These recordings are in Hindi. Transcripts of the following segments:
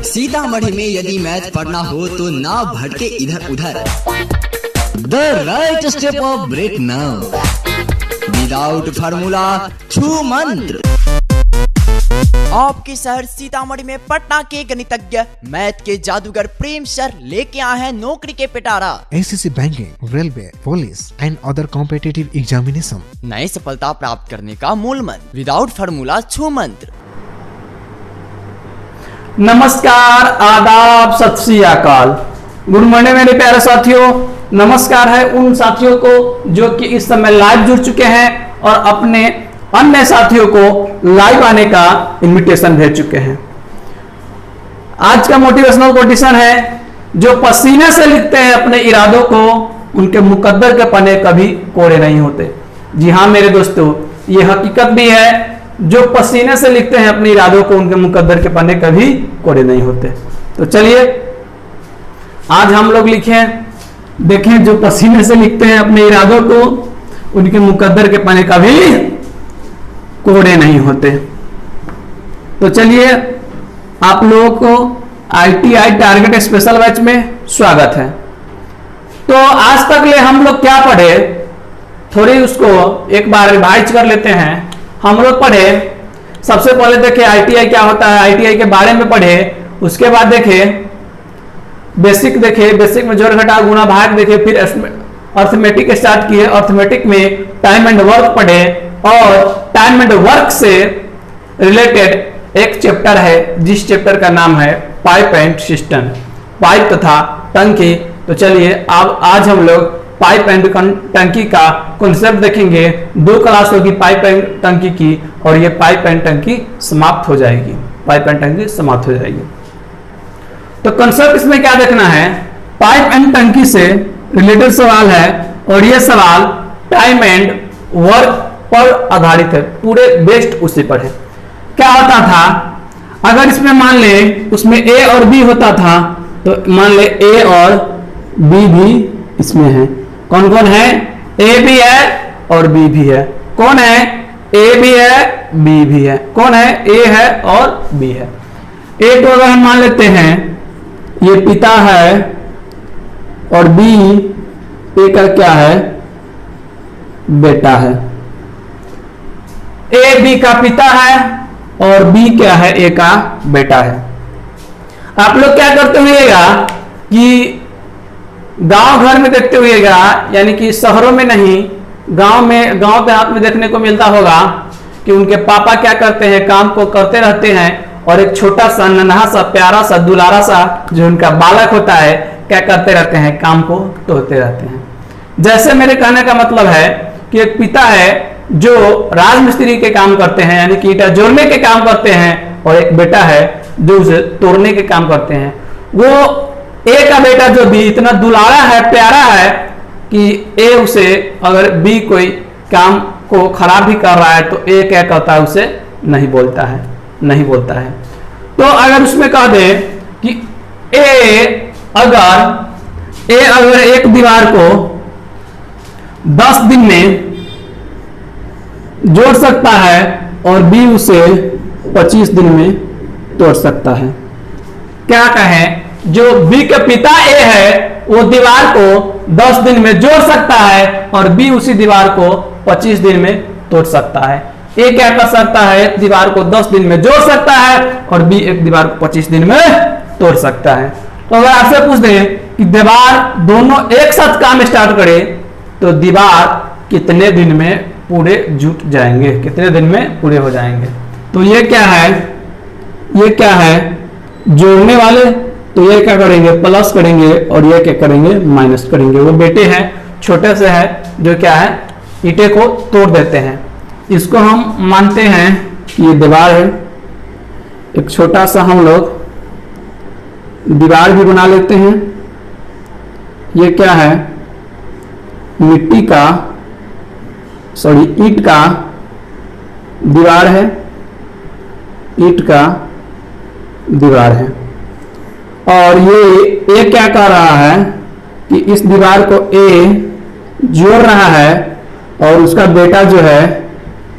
सीतामढ़ी में यदि मैथ पढ़ना हो तो ना भटके इधर उधर। The right step of break now without formula छू मंत्र। आपके शहर सीतामढ़ी में पटना के गणितज्ञ मैथ के जादूगर प्रेम सर लेके आए हैं नौकरी के पिटारा। SSC banking, railway, police and other competitive examination. नई सफलता प्राप्त करने का मूल मंत्र विदाउट फार्मूला छू मंत्र। नमस्कार, आदाब, सत श्री अकाल, गुड मॉर्निंग मेरे प्यारे साथियों। नमस्कार है उन साथियों को जो कि इस समय लाइव जुड़ चुके हैं और अपने अन्य साथियों को लाइव आने का इनविटेशन भेज चुके हैं। आज का मोटिवेशनल कोटेशन है, जो पसीने से लिखते हैं अपने इरादों को, उनके मुकद्दर के पन्ने कभी कोरे नहीं होते। जी हाँ मेरे दोस्तों, ये हकीकत भी है, जो पसीने से लिखते हैं अपने इरादों को, उनके मुकद्दर के पन्ने कभी कोरे नहीं होते। तो चलिए आज हम लोग लिखें, देखें जो पसीने से लिखते हैं अपने इरादों को, उनके मुकद्दर के पन्ने कभी कोरे नहीं होते। तो चलिए आप लोगों को आईटीआई टारगेट स्पेशल बैच में स्वागत है। तो आज तक ले हम लोग क्या पढ़े, थोड़ी उसको एक बार रिवाइज कर लेते हैं। हम लोग पढ़े, सबसे पहले देखे आईटीआई क्या होता है, आईटीआई के बारे में पढ़े। उसके बाद देखे बेसिक, देखे बेसिक में जोड़ घटा गुणा भाग देखे। फिर अर्थमेटिक स्टार्ट किए, अर्थमेटिक में टाइम एंड वर्क पढ़े और टाइम एंड वर्क से रिलेटेड एक चैप्टर है जिस चैप्टर का नाम है पाइप एंड सिस्टम, पाइप तथा टंकी। तो चलिए अब आज हम लोग पाइप एंड टंकी का कॉन्सेप्ट देखेंगे। 2 क्लास होगी पाइप एंड टंकी की और ये पाइप एंड टंकी समाप्त हो जाएगी, पाइप एंड टंकी समाप्त हो जाएगी। तो कॉन्सेप्ट इसमें क्या देखना है, पाइप एंड टंकी से रिलेटेड सवाल है और ये सवाल टाइम एंड वर्क पर आधारित है, पूरे बेस्ड उसी पर है। क्या होता था, अगर इसमें मान ले उसमें ए और बी होता था, तो मान ले ए और बी भी इसमें है। कौन कौन है, ए भी है और बी भी है। कौन है, ए भी है बी भी है। कौन है, ए है और बी है। ए को अगर हम मान लेते हैं ये पिता है और बी ए का क्या है, बेटा है। ए बी का पिता है और बी क्या है, ए का बेटा है। आप लोग क्या करते हुएगा कि गांव घर में देखते हुएगा, यानी कि शहरों में नहीं, गांव में, गांव देहात में देखने को मिलता होगा कि उनके पापा क्या करते हैं, काम को करते रहते हैं और एक छोटा सा नन्हा सा प्यारा सा दुलारा सा जो उनका बालक होता है क्या करते रहते हैं, काम को तोड़ते रहते हैं। जैसे मेरे कहने का मतलब है कि एक पिता है जो राजमिस्त्री के काम करते हैं, यानी कि ईंटा जोड़ने के काम करते हैं, और एक बेटा है जो उसे तोड़ने के काम करते हैं। वो ए का बेटा जो बी इतना दुलारा है, प्यारा है कि ए उसे अगर बी कोई काम को खराब भी कर रहा है तो ए क्या करता है, उसे नहीं बोलता है, नहीं बोलता है। तो अगर उसमें कह दे कि ए अगर एक दीवार को 10 दिन में जोड़ सकता है और बी उसे 25 दिन में तोड़ सकता है। क्या कहें, जो बी के पिता ए है वो दीवार को 10 दिन में जोड़ सकता है और बी उसी दीवार को 25 दिन में तोड़ सकता है। ए क्या कर सकता है, दीवार को 10 दिन में जोड़ सकता है और बी एक दीवार को 25 दिन में तोड़ सकता है। तो अगर आपसे पूछ दें कि दीवार दोनों एक साथ काम स्टार्ट करे तो दीवार कितने दिन में पूरे जुट जाएंगे, कितने दिन में पूरे हो जाएंगे। तो ये क्या है, ये क्या है, जोड़ने वाले, तो ये क्या करेंगे, प्लस करेंगे और ये क्या करेंगे, माइनस करेंगे। वो बेटे हैं, छोटे से है, जो क्या है, ईंटे को तोड़ देते हैं। इसको हम मानते हैं कि ये दीवार है। एक छोटा सा हम लोग दीवार भी बना लेते हैं। ये क्या है, मिट्टी का, सॉरी ईंट का दीवार है, ईंट का दीवार है। और ये क्या कर रहा है कि इस दीवार को ए जोड़ रहा है और उसका बेटा जो है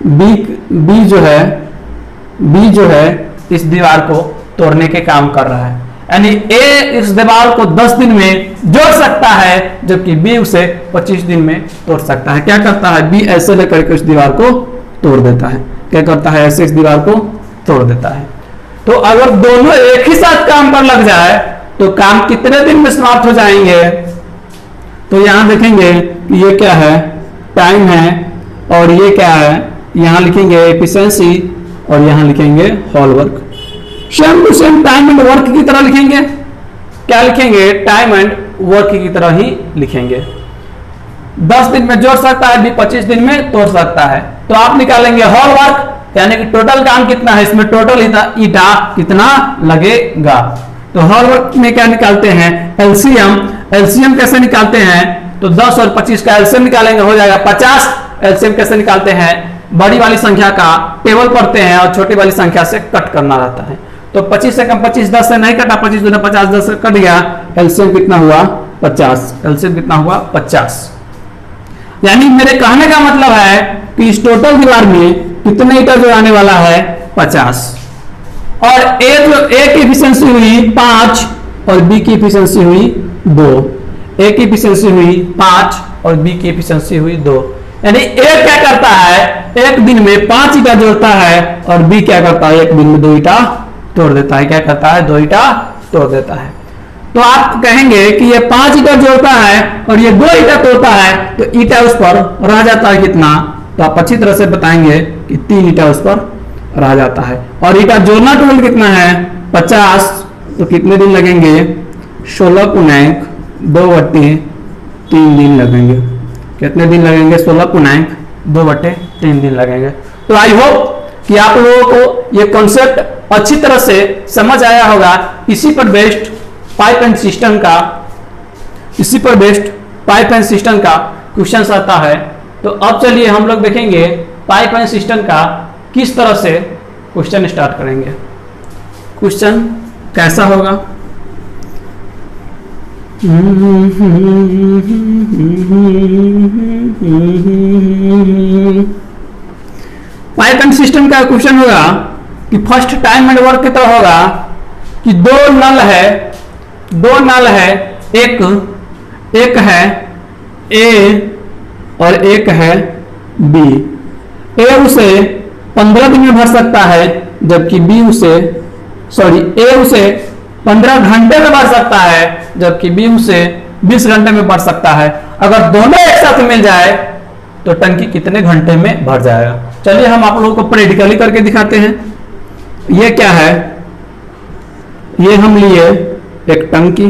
बी जो है इस दीवार को तोड़ने के काम कर रहा है। यानी ए इस दीवार को 10 दिन में जोड़ सकता है, जबकि बी उसे 25 दिन में तोड़ सकता है। क्या करता है, बी ऐसे लेकर के उस दीवार को तोड़ देता है। क्या करता है, ऐसे इस दीवार को तोड़ देता है। तो अगर दोनों एक ही साथ काम पर लग जाए तो काम कितने दिन में समाप्त हो जाएंगे? तो यहां देखेंगे कि ये क्या है, टाइम है, और ये क्या है, यहां लिखेंगे एफिशिएंसी और यहां लिखेंगे whole work. Same to same time and work की तरह लिखेंगे। क्या लिखेंगे, टाइम एंड वर्क की तरह ही लिखेंगे। 10 दिन में जोड़ सकता है, भी 25 दिन में तोड़ सकता है। तो आप निकालेंगे हॉल वर्क, यानी कि टोटल काम कितना है, इसमें टोटल ईटा कितना लगेगा। तो हॉल वर्क में क्या निकालते हैं, एलसीएम। एलसीएम कैसे निकालते हैं, तो 10 और 25 का एलसीएम निकालेंगे, हो जाएगा 50। एलसीएम कैसे निकालते हैं, बड़ी वाली संख्या का टेबल पढ़ते हैं और छोटी वाली संख्या से कट करना रहता है। तो 25 से कम 25, 10 से नहीं कटा, 25 दूना 50, 10 से कट गया, एलसीएम कितना हुआ 50। एलसीएम कितना हुआ 50। यानी मेरे कहने का मतलब है कि इस टोटल दीवार में कितने ईटा जो आने वाला है 50। और ए की एफिशिएंसी हुई 5 और बी की एफिशिएंसी हुई 2। ए की एफिशिएंसी हुई 5 और बी की एफिशिएंसी हुई 2। यानी ए क्या करता है, एक दिन में 5 ईटा जोड़ता है और बी क्या करता है, एक दिन में 2 ईटा तोड़ देता है। क्या करता है, 2 ईटा तोड़ देता है। तो आप कहेंगे कि ये 5 ईटा जोड़ता है और ये 2 ईटा तोड़ता है, तो ईटा उस पर रह जाता है कितना, तो आप अच्छी तरह से बताएंगे कि 3 ईटा उस पर रह जाता है। और ईटा जोड़ना टोटल कितना है 50, तो कितने दिन लगेंगे, 16 गुणक 2/3 दिन लगेंगे। कितने दिन लगेंगे, 16 गुणक 2/3 दिन लगेंगे। तो आई होप कि आप लोगों को ये कॉन्सेप्ट अच्छी तरह से समझ आया होगा। इसी पर बेस्ड पाइप एंड सिस्टम का क्वेश्चन आता है। तो अब चलिए हम लोग देखेंगे पाइप एंड सिस्टम का किस तरह से क्वेश्चन स्टार्ट करेंगे। क्वेश्चन कैसा होगा, पाइप एंड सिस्टम का क्वेश्चन होगा कि फर्स्ट टाइम एंड वर्क की तरह होगा कि दो नल है, एक है ए और एक है बी। ए उसे 15 दिन में भर सकता है, जबकि ए उसे 15 घंटे में भर सकता है, जबकि बी उसे 20 घंटे में भर सकता है। अगर दोनों एक साथ मिल जाए तो टंकी कितने घंटे में भर जाएगा। चलिए हम आप लोगों को प्रैक्टिकली करके दिखाते हैं। ये क्या है, ये हम लिए एक टंकी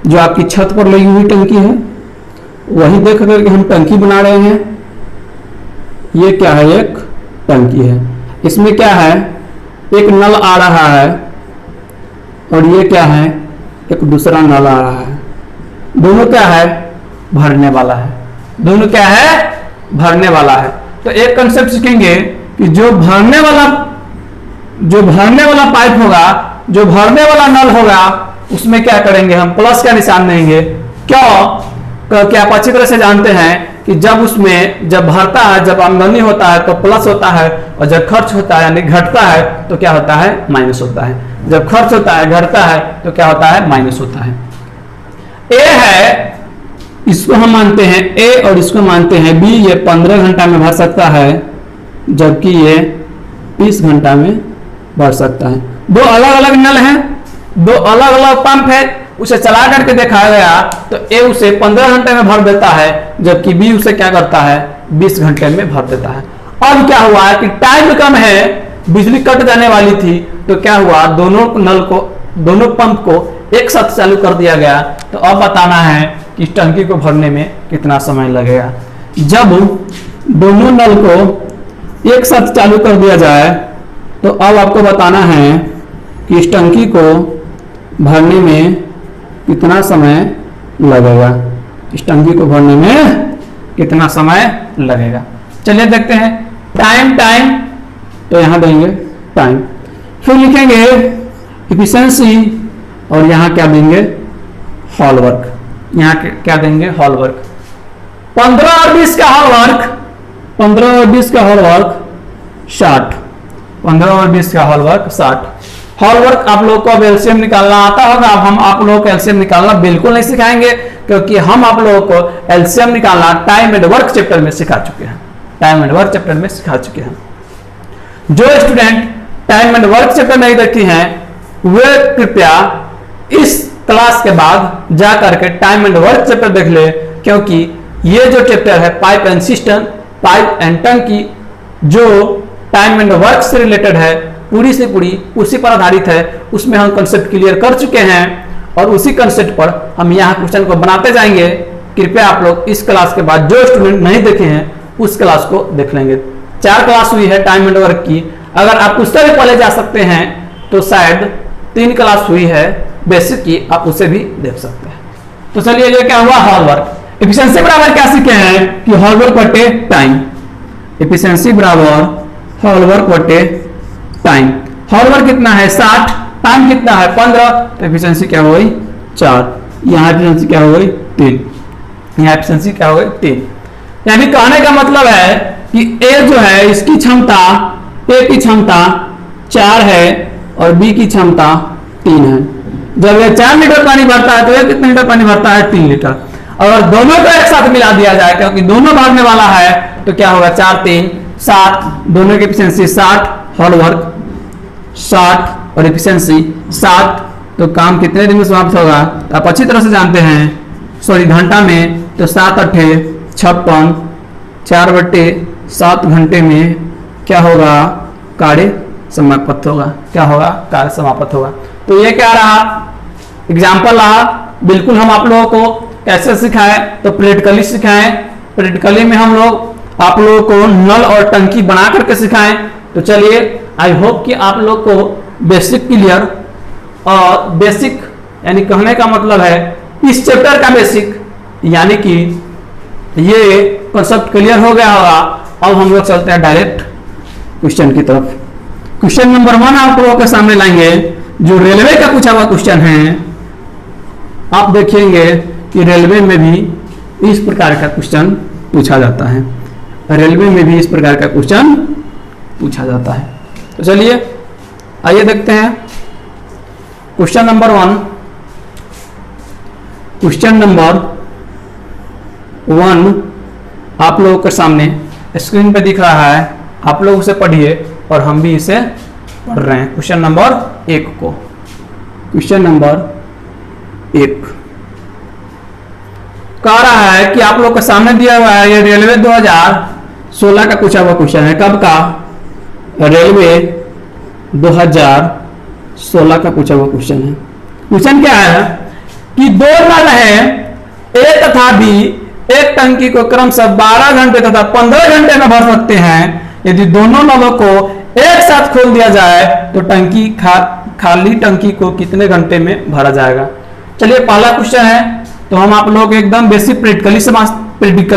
जो आपकी छत पर लगी हुई टंकी है, वही देख करके हम टंकी बना रहे हैं। ये क्या है, एक टंकी है। इसमें क्या है, एक नल आ रहा है और ये क्या है, एक दूसरा नल आ रहा है। दोनों क्या है, भरने वाला है। दोनों क्या है, भरने वाला है। तो एक कंसेप्ट सीखेंगे कि जो भरने वाला पाइप होगा, जो भरने वाला नल होगा, उसमें क्या करेंगे, हम प्लस का निशान देंगे। क्यों, क्या आप अच्छी तरह से जानते हैं कि जब भरता है, जब आमदनी होता है तो प्लस होता है, और जब खर्च होता है यानी घटता है तो क्या होता है, माइनस होता है। जब खर्च होता है, घटता है तो क्या होता है, माइनस होता है। ए है, इसको हम मानते हैं ए और इसको मानते हैं बी। ये 15 घंटा में भर सकता है, जबकि ये 20 घंटा में भर सकता है। दो अलग अलग नल हैं, दो अलग अलग पंप है, उसे चला करके देखा गया तो ए उसे 15 घंटे में भर देता है, जबकि बी उसे क्या करता है, 20 घंटे में भर देता है। अब क्या हुआ है कि टाइम कम है, बिजली कट जाने वाली थी, तो क्या हुआ, दोनों पंप को एक साथ चालू कर दिया गया। तो अब बताना है कि टंकी को भरने में कितना समय लगेगा। जब दोनों नल को एक साथ चालू कर दिया जाए तो अब आपको बताना है कि इस टंकी को भरने में कितना समय लगेगा। इस टंकी को भरने में कितना समय लगेगा, चलिए देखते हैं। टाइम तो यहां देंगे टाइम, फिर लिखेंगे एफिशिएंसी और यहां क्या देंगे, हॉल वर्क। यहां क्या देंगे, हॉल वर्क। 15 और 20 का हॉल वर्क, 15 और 20 का हॉल वर्क 60। 15 और 20 का हॉल वर्क 60। हॉल वर्क आप लोग को अब एलसीएम निकालना आता होगा। अब हम आप लोगों को एलसीएम निकालना बिल्कुल नहीं सिखाएंगे, क्योंकि हम आप लोगों को एलसीएम निकालना टाइम एंड वर्क चैप्टर में सिखा चुके हैं। टाइम एंड वर्क चैप्टर में सिखा चुके हैं। जो student time and work chapter नहीं देखी हैं वे कृपया इस क्लास के बाद जा करके टाइम एंड वर्क चैप्टर देख ले, क्योंकि ये जो चैप्टर है pipe and system, pipe and टंकी, जो टाइम एंड वर्क से रिलेटेड है, पूरी से पूरी उसी पर आधारित है। उसमें हम कंसेप्ट क्लियर कर चुके हैं और उसी कंसेप्ट पर हम यहाँ क्वेश्चन को बनाते जाएंगे। कृपया आप लोग इस क्लास के बाद जो स्टूडेंट नहीं देखे हैं उस क्लास को देख लेंगे। 4 क्लास हुई है टाइम एंड वर्क की। अगर आप उससे भी पहले जा सकते हैं तो शायद 3 क्लास हुई है बेसिक की, आप उसे भी देख सकते हैं। तो चलिए ये क्या हुआ, हॉल वर्क। एफिशिएंसी बराबर क्या सीखे हैं कि हॉल वर्क बटे टाइम। एफिशिएंसी बराबर हॉल वर्क बटे टाइम। हॉल वर्क कितना है 60, टाइम कितना है 15, तो एफिशिएंसी क्या हो गई 4। यहाँ एफिशिएंसी क्या हो गई 3, यहाँ एफिशिएंसी क्या हो गई 3। यानी कहने का मतलब है कि ए जो है इसकी क्षमता, ए की क्षमता 4 है और बी की क्षमता 3 है। जब ये 4 लीटर पानी भरता है तो ये कितने लीटर पानी भरता है 3 लीटर। अगर दोनों को एक साथ मिला दिया जाए, क्योंकि दोनों भरने वाला है, तो क्या होगा 4 3 7, दोनों की एफिशिएंसी 60, हॉल वर्क 60 और एफिशिएंसी 7, तो काम कितने दिन में समाप्त होगा आप अच्छी तरह से जानते हैं, सॉरी घंटा में, तो 7 8 56, 4/7 घंटे में क्या होगा कार्य समाप्त होगा। क्या होगा कार्य समाप्त होगा। तो ये क्या रहा एग्जाम्पल रहा। बिल्कुल हम आप लोगों को कैसे सिखाएं, तो प्रैक्टिकली सिखाएं। प्रैक्टिकली में हम लोग आप लोगों को नल और टंकी बना करके सिखाएं। तो चलिए आई होप कि आप लोग को बेसिक क्लियर, और बेसिक यानी कहने का मतलब है इस चैप्टर का बेसिक यानी कि ये कॉन्सेप्ट क्लियर हो गया होगा। अब हम लोग चलते हैं डायरेक्ट क्वेश्चन की तरफ। क्वेश्चन नंबर 1 आप लोगों के सामने लाएंगे, जो रेलवे का पूछा हुआ क्वेश्चन है। आप देखेंगे कि रेलवे में भी इस प्रकार का क्वेश्चन पूछा जाता है। रेलवे में भी इस प्रकार का क्वेश्चन पूछा जाता है। तो चलिए आइए देखते हैं क्वेश्चन नंबर 1। क्वेश्चन नंबर 1 आप लोगों के सामने स्क्रीन पे दिख रहा है, आप लोग उसे पढ़िए और हम भी इसे पढ़ रहे हैं। क्वेश्चन नंबर 1 को, क्वेश्चन नंबर 1 कह रहा है कि आप लोग के सामने दिया हुआ है, ये रेलवे 2016 का पूछा हुआ क्वेश्चन है। कब का? रेलवे 2016 का पूछा हुआ क्वेश्चन है। क्वेश्चन क्या है कि 2 नल है ए तथा बी, एक टंकी को क्रमशः 12 घंटे तथा 15 घंटे में भर सकते हैं। यदि दोनों नलों को एक साथ खोल दिया जाए तो टंकी खाली टंकी को कितने घंटे में भरा जाएगा। चलिए पहला क्वेश्चन है, तो हम आप लोग एकदम बेसिक प्रैक्टिकली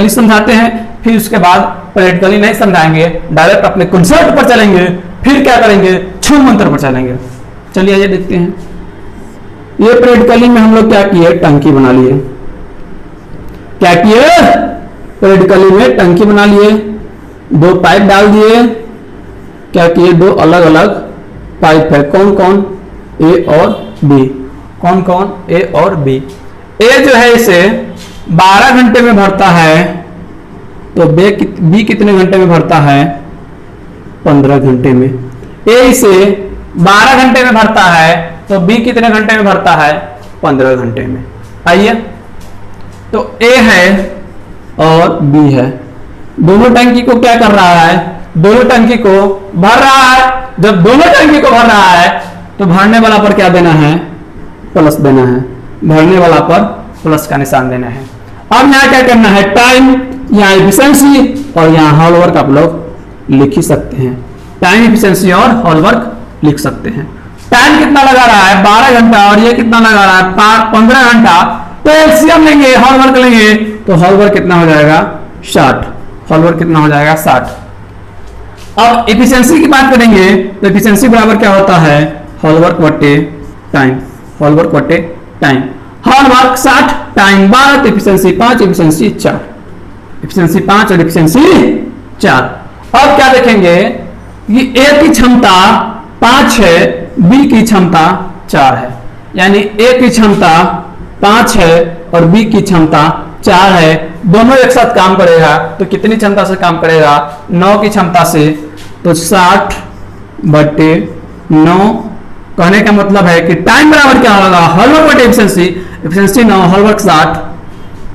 समझाते हैं, फिर उसके बाद प्रैक्टिकली नहीं समझाएंगे, डायरेक्ट अपने कॉन्सेप्ट पर चलेंगे, फिर क्या करेंगे छू मंत्र पर चलेंगे। चलिए ये देखते हैं। ये प्रैक्टिकली में हम लोग क्या किए, टंकी बना लिए। क्या किए? प्रैक्टिकली में टंकी बना लिए, 2 पाइप डाल दिए। क्या किए? 2 अलग अलग पाइप है। कौन कौन? ए और बी। कौन कौन? ए और बी। ए जो है इसे 12 घंटे में भरता है, तो बी कितने घंटे में भरता है? 15 घंटे में। ए इसे 12 घंटे में भरता है, तो बी कितने घंटे में भरता है? 15 घंटे में। आइए, तो ए है और बी है, दोनों टंकी को क्या कर रहा है? दोनों टंकी को भर रहा है। जब दोनों टंकी को भर रहा है तो भरने वाला पर क्या देना है? प्लस देना है। भरने वाला पर प्लस का निशान देना है। अब यहाँ क्या करना है? टाइम, यहाँ एफिशिएंसी और यहाँ हॉल वर्क आप लोग लिख ही सकते हैं। टाइम, एफिशिएंसी और हॉल वर्क लिख सकते हैं। टाइम कितना लगा रहा है? 12 घंटा, और ये कितना लगा रहा है? 15 घंटा। तो एलसीएम लेंगे, हॉल वर्क लेंगे, तो हॉल वर्क कितना हो जाएगा? 60। हॉल वर्क कितना हो जाएगा? 60। अब एफिशिएंसी की बात करेंगे तो एफिशिएंसी बराबर क्या होता है? हॉल वर्क बटे टाइम। हॉल वर्क बटे टाइम। हॉल वर्क 60, टाइम 12, तो एफिशिएंसी 5, एफिशिएंसी 4। एफिशिएंसी 5 और एफिशिएंसी 4। अब क्या देखेंगे कि ए की क्षमता 5 है बी की क्षमता 4 है, यानी ए की क्षमता 5 है और बी की क्षमता 4 है। दोनों एक साथ काम करेगा तो कितनी क्षमता से काम करेगा? 9 की क्षमता से। तो 60/9, कहने का मतलब है कि टाइम बराबर क्या होगा? हॉल वर्क बटे एफिशिएंसी, एफिशिएंसी 9, हॉल वर्क 60।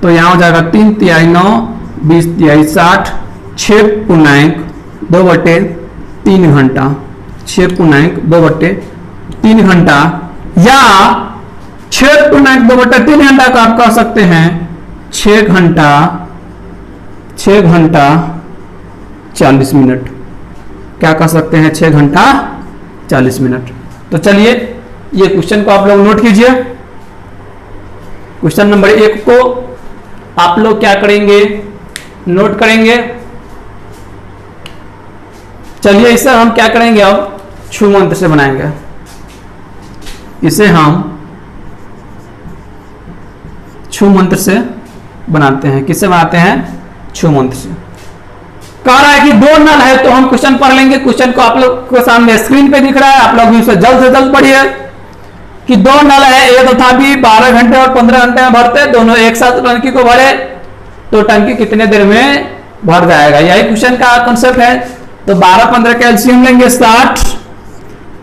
तो यहाँ हो जाएगा 3 तिहाई 9, 20 तिहाई 60, 6.2/3 घंटा, 6.2/3 घंटा, या 6.2/3 घंटा को आप कह सकते हैं 6 घंटा 40 मिनट। क्या कह सकते हैं? 6 घंटा 40 मिनट। तो चलिए ये क्वेश्चन को आप लोग नोट कीजिए। क्वेश्चन नंबर 1 को आप लोग क्या करेंगे? नोट करेंगे। चलिए इसे हम क्या करेंगे? अब छू मंत्र से बनाएंगे। इसे हम छू मंत्र से बनाते हैं। किससे बनाते हैं? छू मंत्र से। कह रहा है कि 2 नल है, तो हम क्वेश्चन पढ़ लेंगे। क्वेश्चन को आप लोग को सामने स्क्रीन पे दिख रहा है, आप लोग भी उसे जल्द से जल्द पढ़िए कि 2 नल है, ए तथा बी 12 घंटे और 15 घंटे में भरते, दोनों एक साथ टंकी को भरे तो टंकी कितने देर में भर जाएगा? यही क्वेश्चन का कॉन्सेप्ट है। तो 12-15 का एलसीएम लेंगे 60,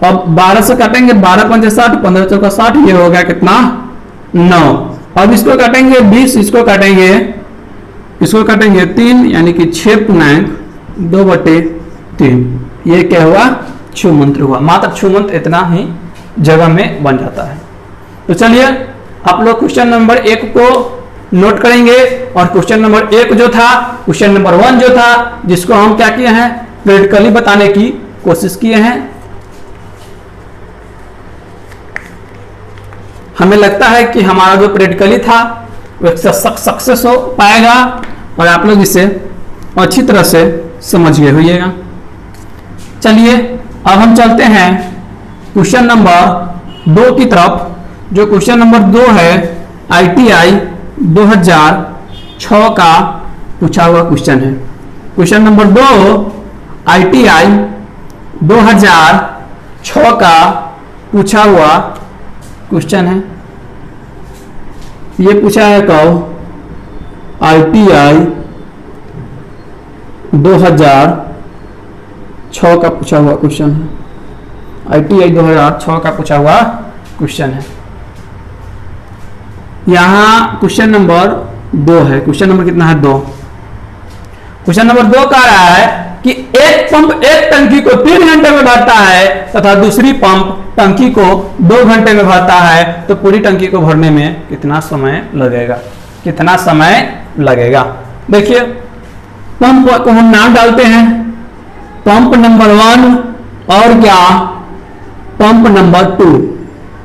और 12 से काटेंगे 12×5 60, 15×4 60, ये हो गया कितना? 9। अब इसको काटेंगे 20, इसको काटेंगे 3, यानी कि 6.2/3। ये क्या हुआ? छू मंत्र हुआ। मात्र छू मंत्र इतना ही जगह में बन जाता है। तो चलिए आप लोग क्वेश्चन नंबर 1 को नोट करेंगे। और क्वेश्चन नंबर 1 जो था, क्वेश्चन नंबर 1 जो था, जिसको हम क्या किए हैं? प्रैक्टिकली बताने की कोशिश किए हैं। हमें लगता है कि हमारा जो प्रैक्टिकली था वो सक्सेस हो पाएगा और आप लोग इसे अच्छी तरह से समझ गए होइएगा। चलिए अब हम चलते हैं क्वेश्चन नंबर 2 की तरफ। जो क्वेश्चन नंबर 2 है, ITI 2006 का पूछा हुआ क्वेश्चन है। क्वेश्चन नंबर 2 ITI 2006 का पूछा हुआ क्वेश्चन है। ये पूछा है कब? ITI 2006 का पूछा हुआ क्वेश्चन है। ITI 2006 का पूछा हुआ क्वेश्चन है। यहाँ क्वेश्चन नंबर 2 है। क्वेश्चन नंबर कितना है? 2। क्वेश्चन नंबर 2 कह रहा है कि एक पंप एक टंकी को 3 घंटे में भरता है तथा दूसरी पंप टंकी को 2 घंटे में भरता है, तो पूरी टंकी को भरने में कितना समय लगेगा? कितना समय लगेगा? देखिए पंप को हम नाम डालते हैं, पंप नंबर 1 और क्या? Pump number 2।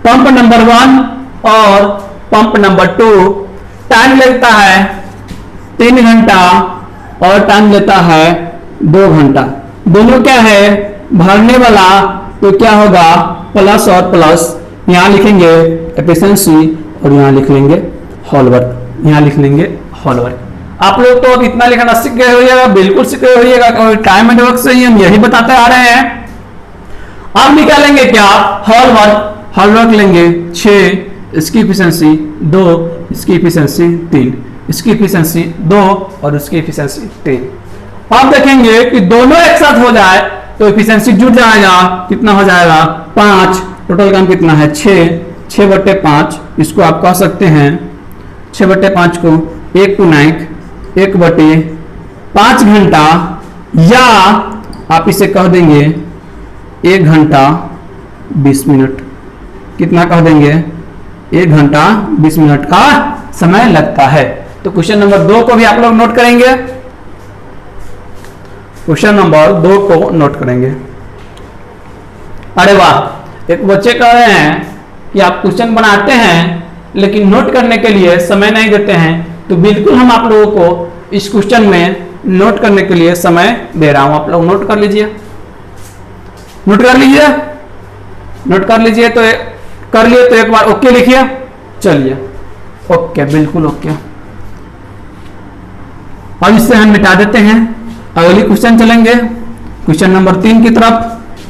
पंप नंबर 1 और पंप नंबर 2 टाइम लेता है 3 घंटा और टाइम लेता है 2 घंटा। दोनों क्या है? भरने वाला, तो क्या होगा? प्लस और प्लस। यहाँ लिखेंगे एफिशिएंसी और यहाँ लिख लेंगे हॉल वर्क। यहाँ लिख लेंगे हॉल वर्क। आप लोग तो अब इतना लिखना सीख गए होइएगा, बिल्कुल सीख गए होइएगा। टाइम एंड वर्क से ही हम यही बताते आ रहे हैं। अब निकालेंगे क्या? Hall work. हॉल वर्क लेंगे 6, इसकी एफिशिएंसी 2, इसकी एफिशिएंसी 3, इसकी एफिशिएंसी 2 और उसकी एफिशिएंसी 3। अब देखेंगे कि दोनों एक साथ हो जाए तो एफिशिएंसी जुड़ जाएगा। कितना हो जाएगा? 5। टोटल काम कितना है? 6/5। इसको आप कह सकते हैं 6/5 को 1/5 घंटा, या आप इसे कह देंगे 1 घंटा 20 मिनट। कितना कह देंगे? 1 घंटा 20 मिनट का समय लगता है। तो क्वेश्चन नंबर 2 को भी आप लोग नोट करेंगे। क्वेश्चन नंबर 2 को नोट करेंगे। अरे वाह, एक बच्चे कह रहे हैं कि आप क्वेश्चन बनाते हैं लेकिन नोट करने के लिए समय नहीं देते हैं। तो बिल्कुल हम आप लोगों को इस क्वेश्चन में नोट करने के लिए समय दे रहा हूं। आप लोग नोट कर लीजिए, नोट कर लीजिए, नोट कर लीजिए। तो कर लिए तो एक बार ओके लिखिए। चलिए ओके, बिल्कुल ओके। और इससे हम मिटा देते हैं। अगली क्वेश्चन चलेंगे क्वेश्चन नंबर 3 की तरफ।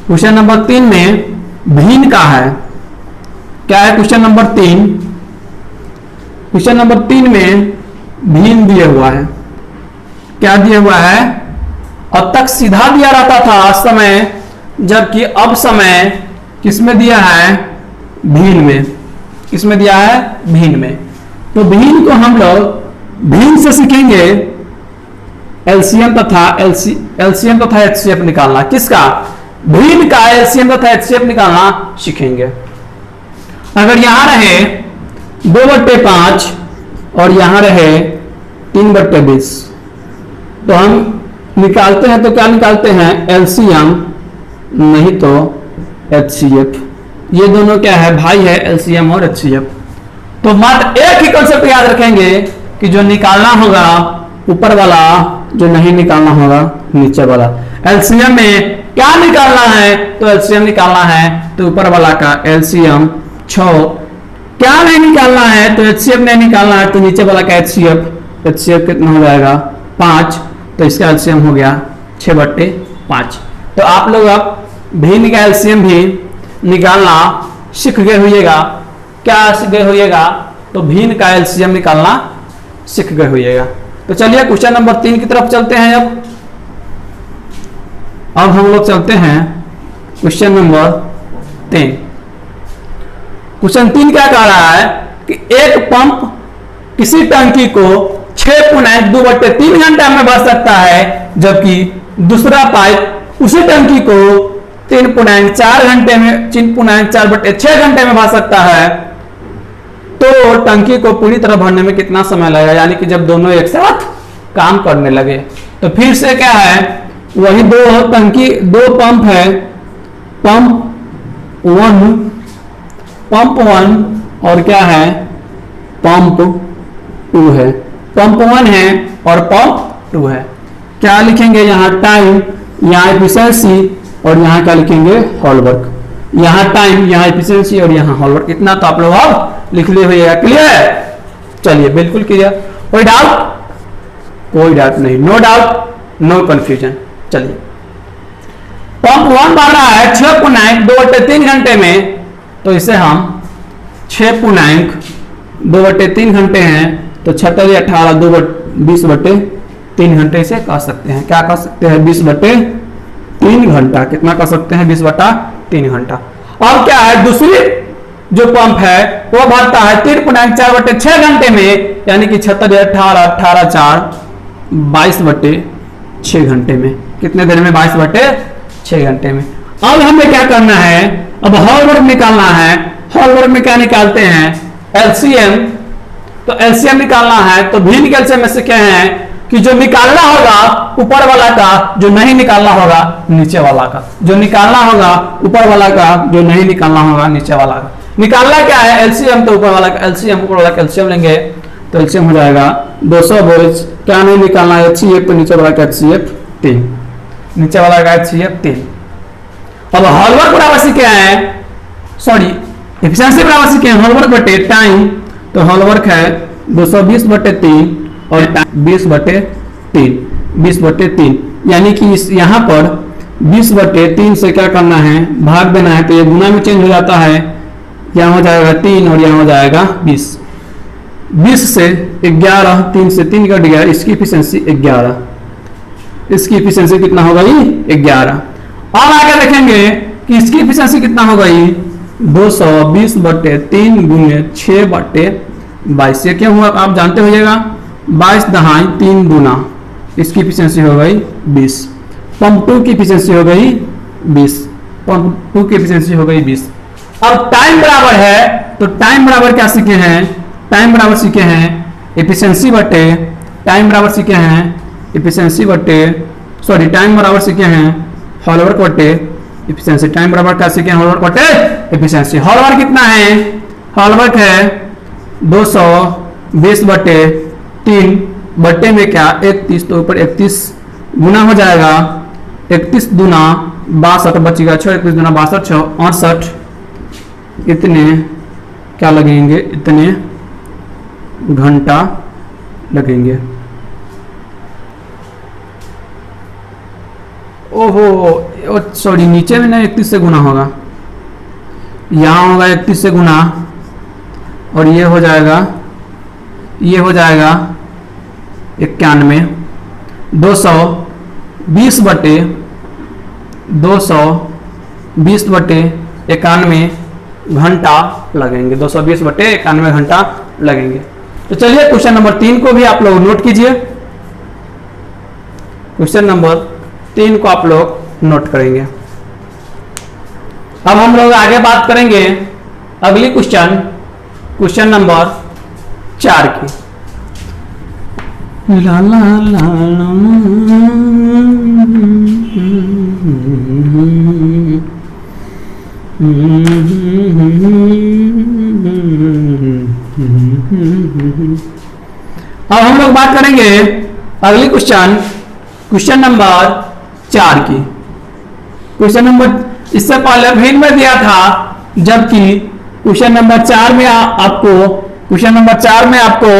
क्वेश्चन नंबर 3 में भिन्न का है। क्या है क्वेश्चन नंबर 3? क्वेश्चन नंबर 3 में भिन्न दिया हुआ है। क्या दिया हुआ है? अब तक सीधा दिया रहता था समय, जबकि अब समय किसमें दिया है? भिन्न में। किसमें दिया है? भिन्न में। तो भिन्न को हम लोग भिन्न से सीखेंगे एलसीएम तथा एचसीएफ निकालना। किसका? भिन्न का एलसीएम तथा एचसीएफ निकालना सीखेंगे। अगर यहां रहे 2/5 और यहां रहे 3/20, तो हम निकालते हैं तो क्या निकालते हैं? एलसीएम, नहीं तो एचसीएफ। ये दोनों क्या है? भाई है, एलसीएम और एचसीएफ। तो मात्र एक ही कॉन्सेप्ट याद रखेंगे कि जो निकालना होगा ऊपर वाला, जो नहीं निकालना होगा नीचे वाला। एलसीएम में क्या निकालना है? तो एलसीएम निकालना है तो ऊपर वाला का एलसीएम 6। क्या नहीं निकालना है? तो एचसीएफ नहीं निकालना है तो नीचे वाला का एचसीएफ। एचसीएफ कितना हो जाएगा? 5। तो इसका एलसीएम हो गया 6/5। तो आप लोग अब भिन्न का एलसीएम भी निकालना सीख गए होइएगा। क्या सीख गए होइएगा? तो भिन्न का एलसीएम निकालना सीख गए होइएगा। तो चलिए क्वेश्चन नंबर 3 की तरफ चलते हैं। अब हम लोग चलते हैं क्वेश्चन नंबर 3। क्वेश्चन 3 क्या कह रहा है कि एक पंप किसी टंकी को 6.2/3 घंटा में भर सकता है, जबकि दूसरा पाइप उसी टंकी को 3.4 घंटे में 3.4/6 घंटे में भर सकता है। तो टंकी को पूरी तरह भरने में कितना समय लगेगा? यानी कि जब दोनों एक साथ काम करने लगे। तो फिर से क्या है? वही दो पंप है। पंप 1 और क्या है? पंप 2 है। पंप 1 है और पंप 2 है। क्या लिखेंगे? यहाँ टाइम, यहाँ एफिशिएंसी और यहाँ क्या लिखेंगे? Whole work. यहाँ टाइम, यहाँ एफिशिएंसी और यहाँ हॉल वर्क। इतना तो आप लोग अब लिख ले हुए। क्लियर? चलिए, बिल्कुल क्लियर। कोई डाउट? कोई डाउट नहीं। No doubt, no confusion. चलिए, पंप 1 भर रहा है 6.2/3 घंटे में, तो इसे हम 6.2/3 घंटे हैं तो 6 18 20/3 घंटे से कह सकते हैं। क्या कह सकते हैं? 20/3 घंटा। कितना कह सकते हैं? 20/3 घंटा। और क्या है? दूसरी जो पंप है वो भरता है 3.4/6 घंटे में, यानी कि 6 18 18 4 22/6 घंटे में। कितने देर में? 22/6 घंटे में। अब हमें क्या करना है? अब हॉल वर्क निकालना है। हॉल वर्क में क्या निकालते हैं? एलसीएम। तो एलसीएम निकालना है तो भिन्न एलसीएम में से क्या है कि जो निकालना होगा ऊपर वाला का, जो नहीं निकालना होगा नीचे वाला का। जो निकालना होगा ऊपर वाला का, जो नहीं निकालना होगा नीचे वाला का। निकालना क्या है? एलसीएम। तो ऊपर वाला का एलसीएम, ऊपर वाला का एलसीएम लेंगे तो एलसीएम हो जाएगा 200 वोल्ट। क्या नहीं निकालना है? एचसीएफ। तो नीचे वाला का एचसीएफ 3, नीचे वाला का एचसीएफ 3। अब हॉल वर्क बराबर से क्या है? सॉरी, एफिशिएंसी बराबर से क्या है? हॉल वर्क बटे टाइम। तो हॉल वर्क है 220/3 और 20/3, यानी कि इस यहाँ पर 20/3 से क्या करना है? भाग देना है। तो ये गुना में चेंज हो जाता है। यहाँ हो जाएगा 3 और यहाँ हो जाएगा 20। 20 से 11, 3 से 3 कट गया। इसकी एफिशिएंसी 11। इसकी एफिशिएंसी कितना हो गई? 11। और आगे देखेंगे कि इसकी एफिशिएंसी कितना हो गई? 220/3 गुने 6/22। ये क्यों हुआ आप जानते होइएगा। 22 दहाई 3 गुना। इसकी एफिशिएंसी हो गई 20। पंप 2 की एफिशिएंसी हो गई 20। पंप 2 की एफिशिएंसी हो गई 20। अब टाइम बराबर है तो टाइम बराबर क्या सीखे हैं? टाइम बराबर सीखे हैं एफिशिएंसी बटे टाइम बराबर सीखे हैं एफिशिएंसी बटे सॉरी टाइम बराबर सीखे हैं हॉल वर्क बटे एफिशिएंसी। टाइम बराबर क्या सीखे हैं? हॉल वर्क बटे एफिशिएंसी। हॉल वर्क कितना है? हॉल वर्क है 220/3 बटे में क्या 31। तो ऊपर 31 गुना हो जाएगा। 31 दूना 62 बचेगा 6। 31 दूना 62 6 68। इतने क्या लगेंगे? इतने घंटा लगेंगे। ओहो सॉरी, नीचे में ना 31 से गुना होगा। यहाँ होगा 31 से गुना, और ये हो जाएगा 91, 220 बटे 91 घंटा लगेंगे, 220 बटे 91 घंटा लगेंगे। तो चलिए क्वेश्चन नंबर 3 को भी आप लोग नोट कीजिए। क्वेश्चन नंबर 3 को आप लोग नोट करेंगे। अब हम लोग आगे बात करेंगे अगली क्वेश्चन नंबर 4 की। ला ला ला अब हम लोग बात करेंगे अगली क्वेश्चन नंबर 4 की। क्वेश्चन नंबर इससे पहले भिन्न में दिया था, जबकि क्वेश्चन नंबर 4 में आपको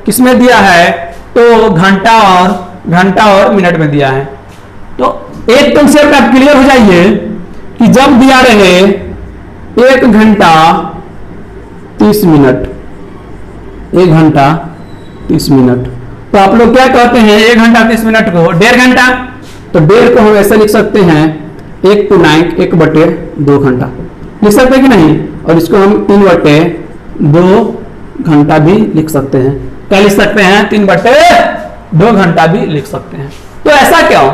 किसमें दिया है, तो घंटा और मिनट में दिया है। तो एक कंसेप्ट आप क्लियर हो जाइए कि जब दिया रहे 1 घंटा 30 मिनट, 1 घंटा 30 मिनट, तो आप लोग क्या कहते हैं 1 घंटा 30 मिनट को 1.5 घंटा। तो 1.5 को हम ऐसे लिख सकते हैं 1/2 घंटा लिख सकते हैं कि नहीं, और इसको हम 3/2 घंटा भी लिख सकते हैं। क्या लिख सकते हैं, 3/2 घंटा भी लिख सकते हैं। तो ऐसा क्यों,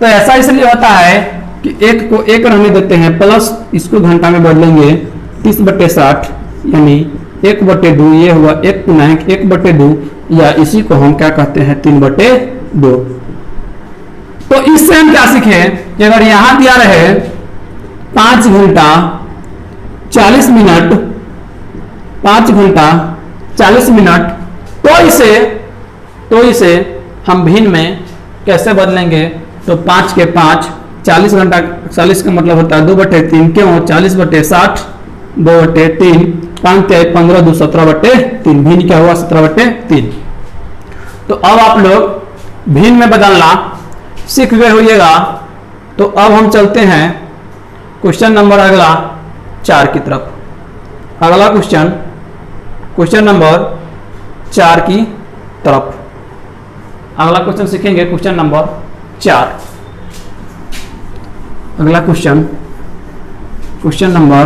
तो ऐसा इसलिए होता है कि 1 को 1 रहने देते हैं, प्लस इसको घंटा में बदलेंगे 30/60, यानी 1/2, ये हुआ 1/2, या इसी को हम क्या कहते हैं 3/2। तो इससे हम क्या सीखे कि अगर यहां दिया रहे 5 घंटा 40 मिनट, 5 घंटा 40 मिनट, तो इसे हम भिन्न में कैसे बदलेंगे, तो 5 के 5 40 घंटा, 40 का मतलब होता है 2/3, क्यों 40/60 2/3, 5 के 15 2 17/3, भिन्न क्या हुआ 17/3। तो अब आप लोग भिन्न में बदलना सीख गए होइएगा। तो अब हम चलते हैं क्वेश्चन नंबर अगला 4 की तरफ। अगला क्वेश्चन नंबर 4 की तरफ अगला क्वेश्चन सीखेंगे, क्वेश्चन नंबर 4। अगला क्वेश्चन नंबर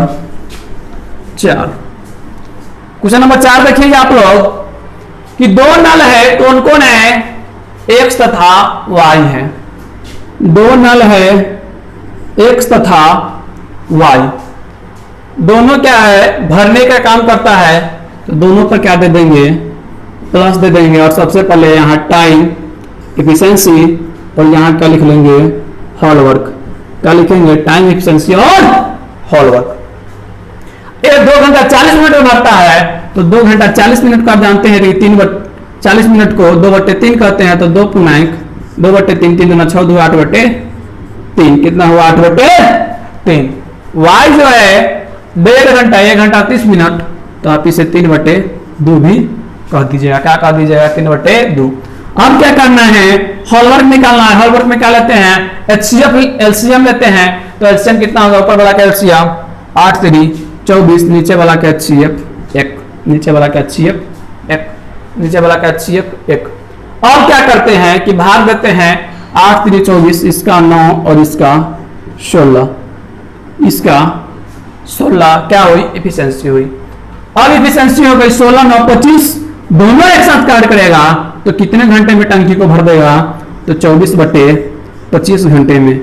4। क्वेश्चन नंबर 4 देखिएगा आप लोग कि 2 नल है, कौन है, X तथा Y है। 2 नल है X तथा Y, दोनों क्या है, भरने का काम करता है। तो दोनों पर क्या दे देंगे, प्लस दे देंगे, और सबसे पहले यहाँ टाइम एफिशिएंसी, और यहाँ क्या लिख लेंगे, हॉल वर्क। क्या लिखेंगे, टाइम एफिशिएंसी और हॉल वर्क। ये 2 घंटा 40 मिनट में भरता है, तो 2 घंटा 40 मिनट को आप जानते हैं कि 40 मिनट को 2/3 कहते हैं, तो 2/3, 3 दूना 6, 2 8/3, कितना हुआ 8/3। वाई जो है 1.5 घंटा, 1 घंटा 30 मिनट, तो आप इसे 3/2 भी कह दीजिएगा। क्या कह दीजिएगा, 3/2। अब क्या करना है, हॉलवर्क निकालना है। हॉलवर्क में क्या लेते हैं, एलसीएम लेते हैं। तो एलसीएम कितना होगा, ऊपर वाला का एलसीएम 8 3 24, नीचे वाला का एचसीएफ 1, नीचे वाला का एचसीएफ 1, नीचे वाला का एचसीएफ 1। और क्या करते हैं कि भाग देते हैं 8 3 24, इसका 9 और इसका 16, इसका 16 क्या हुई, एफिशिएंसी हुई। अब एफिशिएंसी हो गई 16 9 25, दोनों एक साथ कार्य करेगा तो कितने घंटे में टंकी को भर देगा, तो 24/25 घंटे में।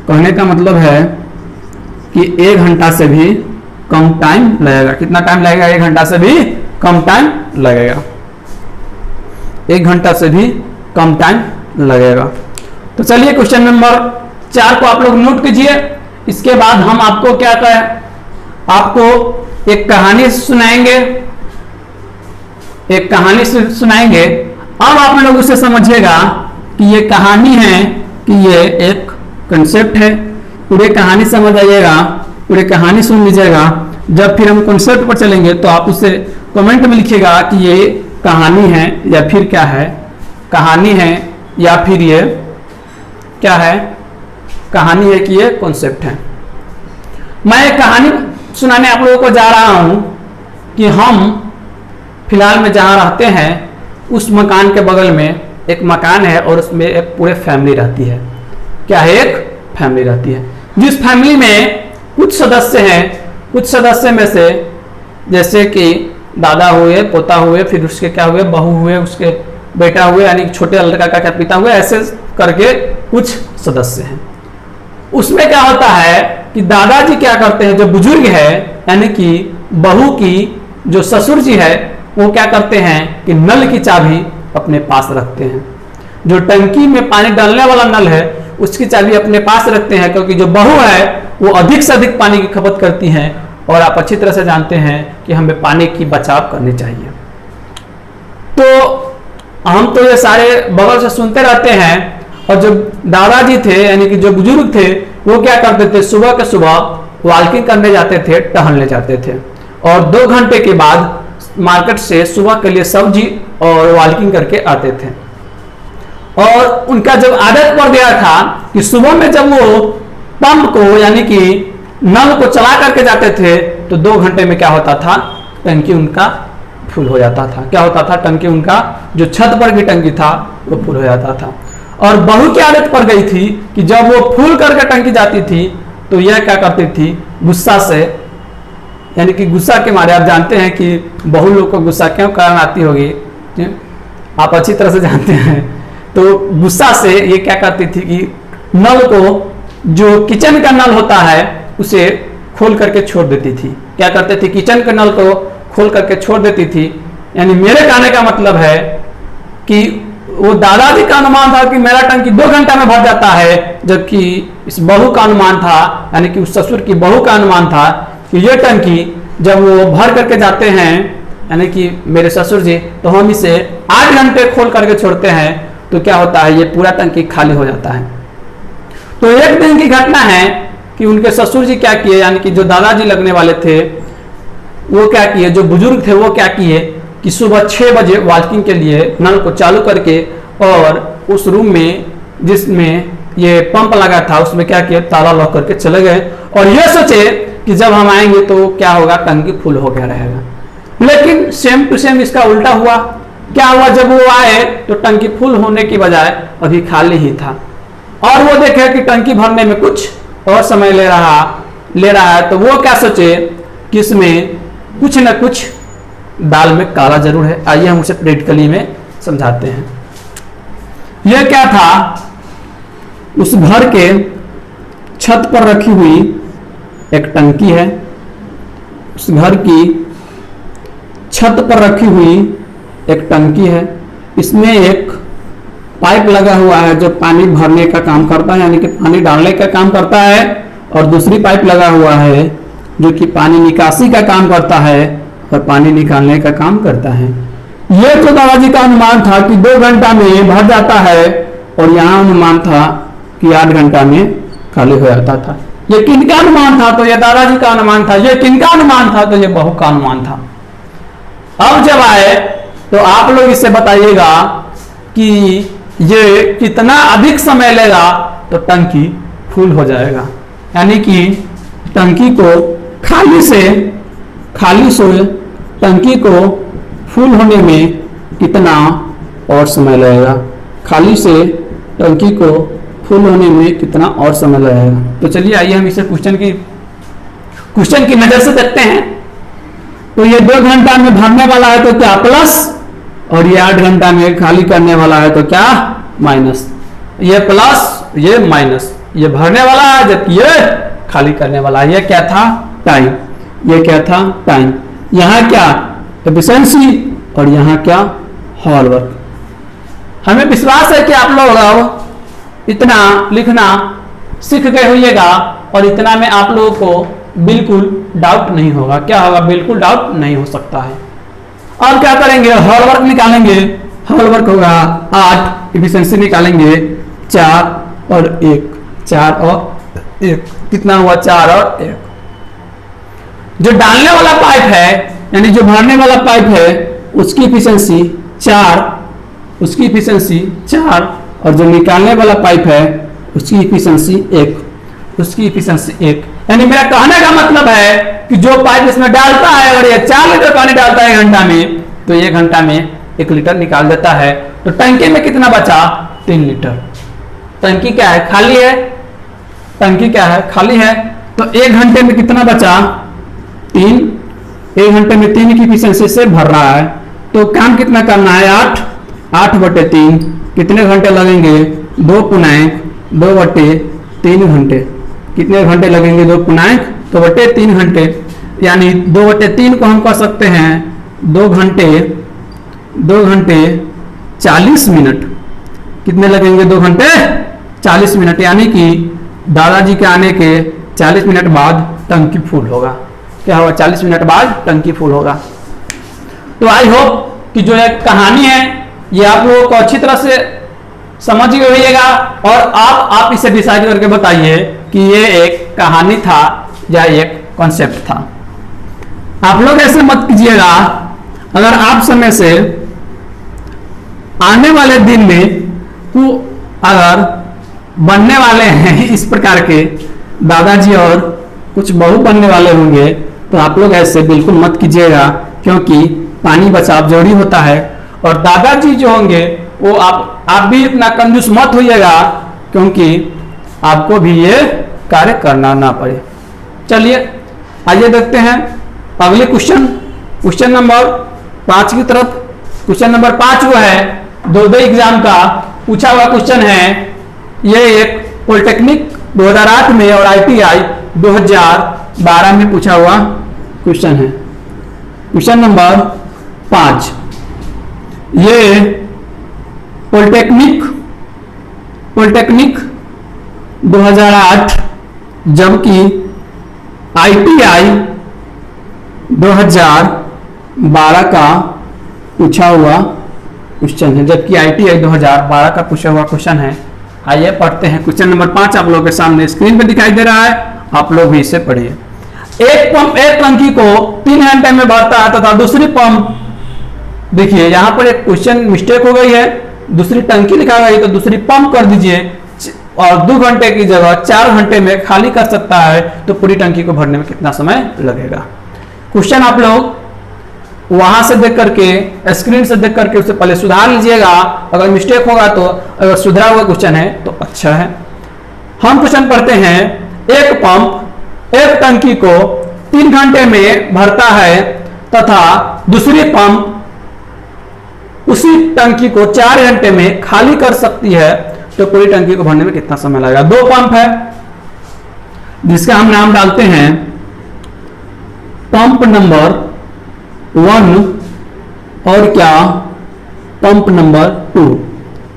कहने का मतलब है कि 1 घंटा से भी कम टाइम लगेगा। कितना टाइम लगेगा, 1 घंटा से भी कम टाइम लगेगा, 1 घंटा से भी कम टाइम लगेगा। तो चलिए क्वेश्चन नंबर 4 को आप लोग नोट कीजिए। इसके बाद हम आपको क्या कहें, आपको एक कहानी सुनाएंगे, एक कहानी सुनाएंगे। अब आप लोग उसे समझिएगा कि ये कहानी है कि ये एक कंसेप्ट है। पूरे कहानी समझ आइएगा, पूरे कहानी सुन लीजिएगा। जब फिर हम कंसेप्ट पर चलेंगे तो आप उसे कमेंट में लिखिएगा कि ये कहानी है या फिर क्या है, कहानी है या फिर ये क्या है, कहानी है कि ये कॉन्सेप्ट है। मैं एक कहानी सुनाने आप लोगों को जा रहा हूं कि हम फिलहाल में जहां रहते हैं उस मकान के बगल में एक मकान है और उसमें एक पूरे फैमिली रहती है। क्या है? एक फैमिली रहती है। जिस फैमिली में कुछ सदस्य हैं, कुछ सदस्य में से जैसे कि दादा हुए, पोता हुए, फिर उसके क्या हुए, बहू हुए, उसके बेटा हुए, यानी छोटे लड़का का क्या पिता हुए, ऐसे करके कुछ सदस्य हैं। उसमें क्या होता है कि दादाजी क्या करते हैं, जो बुजुर्ग है यानी कि बहू की जो ससुर जी है वो क्या करते हैं कि नल की चाबी अपने पास रखते हैं। जो टंकी में पानी डालने वाला नल है उसकी चाबी अपने पास रखते हैं, क्योंकि जो बहू है वो अधिक से अधिक पानी की खपत करती हैं और आप अच्छी तरह से जानते हैं कि हमें पानी की बचाव करनी चाहिए। तो हम तो ये सारे बगल से सुनते रहते हैं। और जो दादाजी थे यानी कि जो बुजुर्ग थे वो क्या करते थे, सुबह के सुबह वॉकिंग करने जाते थे, टहलने जाते थे और 2 घंटे के बाद मार्केट से सुबह के लिए सब्जी और वॉकिंग करके आते थे। और उनका जब आदत पड़ गया था कि सुबह में जब वो पंप को यानी कि नल को चला करके जाते थे तो 2 घंटे में क्या होता था, टंकी उनका फुल हो जाता था। क्या होता था? टंकी उनका जो छत पर की टंकी था वो फुल हो जाता था। और बहू की आदत पड़ गई थी कि जब वो फुल करके टंकी जाती थी तो यह क्या करती थी, गुस्सा से, यानी कि गुस्सा के मारे, आप जानते हैं कि बहू लोग को गुस्सा क्यों कारण आती होगी, आप अच्छी तरह से जानते हैं। तो गुस्सा से ये क्या करती थी कि नल को, जो किचन का नल होता है उसे खोल करके छोड़ देती थी। क्या करते थे? किचन के नल को खोल करके छोड़ देती थी। यानी मेरे कहने का मतलब है कि वो दादाजी का अनुमान था कि मेरा टंकी 2 घंटा में भर जाता है, जबकि इस बहू का अनुमान था, यानी कि उस ससुर की बहू का अनुमान था कि ये टंकी जब वो भर करके जाते हैं, यानी कि मेरे ससुर जी, तो हम इसे 8 घंटे खोल करके छोड़ते हैं तो क्या होता है, ये पूरा टंकी खाली हो जाता है। तो एक दिन की घटना है कि उनके ससुर जी क्या किए, यानी कि जो दादाजी लगने वाले थे वो क्या किए, जो बुजुर्ग थे वो क्या किए कि सुबह 6 बजे वॉकिंग के लिए नल को चालू करके और उस रूम में जिसमें ये पंप लगा था उसमें क्या किया, ताला लॉक करके चले गए और ये सोचे कि जब हम आएंगे तो क्या होगा, टंकी फुल हो गया रहेगा। लेकिन सेम टू सेम इसका उल्टा हुआ। क्या हुआ, जब वो आए तो टंकी फुल होने की बजाय अभी खाली ही था और वो देखे कि टंकी भरने में कुछ और समय ले रहा है। तो वो क्या सोचे कि इसमें कुछ न कुछ दाल में काला जरूर है। आइए हम उसे प्रैक्टिकली में समझाते हैं। यह क्या था, उस घर के छत पर रखी हुई एक टंकी है। उस घर की छत पर रखी हुई एक टंकी है। इसमें एक पाइप लगा हुआ है जो पानी भरने का काम करता है, यानी कि पानी डालने का काम करता है, और दूसरी पाइप लगा हुआ है जो कि पानी निकासी का काम करता है और पानी निकालने का काम करता है। यह तो दादाजी का अनुमान था कि 2 घंटा में भर जाता है और यहाँ अनुमान था कि 8 घंटा में खाली हो जाता था। ये किनका अनुमान था? तो ये दादाजी का अनुमान था। ये किनका अनुमान था? तो ये बहू का अनुमान था। अब जब आए तो आप लोग इससे बताइएगा कि ये कितना अधिक समय लेगा तो टंकी फुल हो जाएगा, यानी कि टंकी को खाली से टंकी को फुल होने में कितना और समय लगेगा, खाली से टंकी को फुल होने में कितना और समय लगेगा। तो चलिए आइए हम इसे क्वेश्चन की नजर से देखते हैं। तो ये 2 घंटा में भरने वाला है तो क्या प्लस, और ये 8 घंटा में खाली करने वाला है तो क्या माइनस। ये प्लस ये माइनस, ये भरने वाला है जबकि ये खाली करने वाला है। ये क्या था? टाइम। ये क्या था? टाइम। यहाँ क्या? एफिशिएंसी, और यहाँ क्या? Hard work. हमें विश्वास है कि आप लोग अब इतना लिखना सीख गए होइएगा और इतना में आप लोगों को बिल्कुल डाउट नहीं होगा। क्या होगा? बिल्कुल डाउट नहीं हो सकता है। अब क्या करेंगे? हार्ड वर्क निकालेंगे। हार्ड वर्क होगा 8, एफिशिएंसी निकालेंगे 4 और 1, 4 और 1, कितना हुआ? 4 और 1। जो डालने वाला पाइप है यानी जो भरने वाला पाइप है उसकी एफिशिएंसी 4, उसकी एफिशिएंसी 4, और जो निकालने वाला पाइप है उसकी एफिशिएंसी 1, उसकी एफिशिएंसी 1। यानी मेरा कहने का मतलब है कि जो पाइप इसमें डालता है, अगर ये 4 लीटर पानी डालता है 1 घंटा में, तो 1 घंटा में 1 लीटर निकाल देता है। तो टंकी में कितना बचा? 3 लीटर। टंकी क्या है? खाली है। टंकी क्या है? खाली है। तो 1 घंटे में कितना बचा? 3। 1 घंटे में 3 की एफिशिएंसी से भर रहा है। तो काम कितना करना है? 8। 8/3 कितने घंटे लगेंगे? 2/2/3 घंटे। कितने घंटे लगेंगे? 2/3 घंटे। यानी 2/3 को हम कह सकते हैं 2 घंटे 40 मिनट। कितने लगेंगे? 2 घंटे 40 मिनट। यानी कि दादाजी के आने के 40 मिनट बाद टंकी फुल होगा। क्या होगा? 40 मिनट बाद टंकी फुल होगा। तो आई होप कि जो एक कहानी है ये आप लोगों को अच्छी तरह से समझ गए होइएगा, और आप इसे डिसाइड करके बताइए कि ये एक कहानी था या एक कॉन्सेप्ट था। आप लोग ऐसे मत कीजिएगा, अगर आप समय से आने वाले दिन में अगर बनने वाले हैं इस प्रकार के दादाजी और कुछ बहू बनने वाले होंगे, तो आप लोग ऐसे बिल्कुल मत कीजिएगा, क्योंकि पानी बचाव जरूरी होता है। और दादाजी जो होंगे वो आप भी इतना कंजूस मत होइएगा, क्योंकि आपको भी ये कार्य करना ना पड़े। चलिए आइए देखते हैं अगले क्वेश्चन नंबर 5 की तरफ। क्वेश्चन नंबर 5 वो है 2 एग्जाम का पूछा हुआ क्वेश्चन है। ये एक पॉलिटेक्निक 2008 में और ITI 2012 में पूछा हुआ क्वेश्चन है। क्वेश्चन नंबर 5, ये पॉलिटेक्निक 2008 जबकि ITI 2012 का पूछा हुआ क्वेश्चन है। जबकि ITI 2012 का पूछा हुआ क्वेश्चन है। आइए पढ़ते हैं। क्वेश्चन नंबर 5 आप लोगों के सामने स्क्रीन पे दिखाई दे रहा है, आप लोग भी इसे पढ़िए। एक टंकी को 3 घंटे में भरता है तथा दूसरी पंप, देखिए यहाँ पर एक क्वेश्चन मिस्टेक हो गई है, दूसरी टंकी लिखा गई तो दूसरी पंप कर दीजिए, और 2 घंटे की जगह 4 घंटे में खाली कर सकता है। तो पूरी टंकी को भरने में कितना समय लगेगा? क्वेश्चन आप लोग वहां से देख करके, स्क्रीन से देख करके उसे पहले सुधार लीजिएगा। अगर मिस्टेक होगा तो, अगर सुधरा हुआ क्वेश्चन है तो अच्छा है। हम क्वेश्चन पढ़ते हैं। एक पंप एक टंकी को 3 घंटे में भरता है तथा दूसरी पंप उसी टंकी को 4 घंटे में खाली कर सकती है, तो पूरी टंकी को भरने में कितना समय लगेगा? 2 पंप है जिसका हम नाम डालते हैं पंप नंबर 1 और क्या पंप नंबर 2।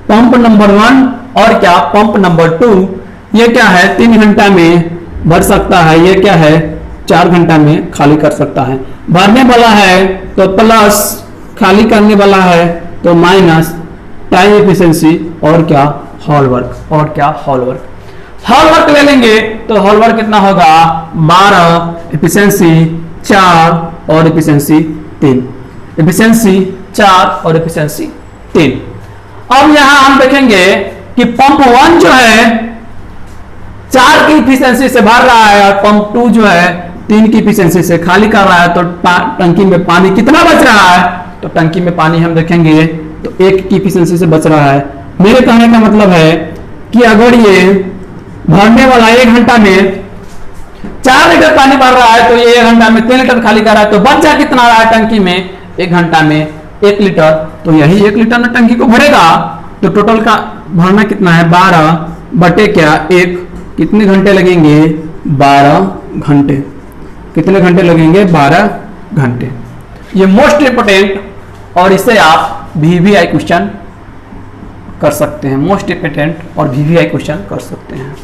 पंप नंबर 1 और क्या पंप नंबर 2। ये क्या है? 3 घंटा में भर सकता है, ये क्या है? 4 घंटा में खाली कर सकता है। भरने वाला है तो प्लस, खाली करने वाला है तो माइनस, टाइम एफिशिएंसी और क्या? Hall work. और क्या? Hall work. हॉल वर्क ले लेंगे तो हॉल वर्क कितना होगा? 12, एफिशिएंसी 4 और एफिशिएंसी 3। एफिशिएंसी 4 और एफिशिएंसी 3। अब यहां हम देखेंगे कि पंप 1 जो है 4 की एफिशिएंसी से भर रहा है और पंप 2 जो है 3 की एफिशिएंसी से खाली कर रहा है। तो टंकी में पानी कितना बच रहा है? तो टंकी में पानी हम देखेंगे तो 1 की एफिशिएंसी से बच रहा है। मेरे कहने का मतलब है कि अगर ये भरने वाला 1 घंटा में 4 लीटर पानी भर रहा है, तो ये 1 घंटा में 3 लीटर खाली कर रहा है, तो बचा कितना रहा है टंकी में? 1 घंटा में 1 लीटर। तो यही 1 लीटर में टंकी को भरेगा। तो टोटल का भरना कितना है? 12 बटे क्या? 1। कितने घंटे लगेंगे? 12 घंटे। कितने घंटे लगेंगे? 12 घंटे। ये मोस्ट इंपोर्टेंट, और इसे आप VVI क्वेश्चन कर सकते हैं। मोस्ट इंपोर्टेंट और VVI क्वेश्चन कर सकते हैं।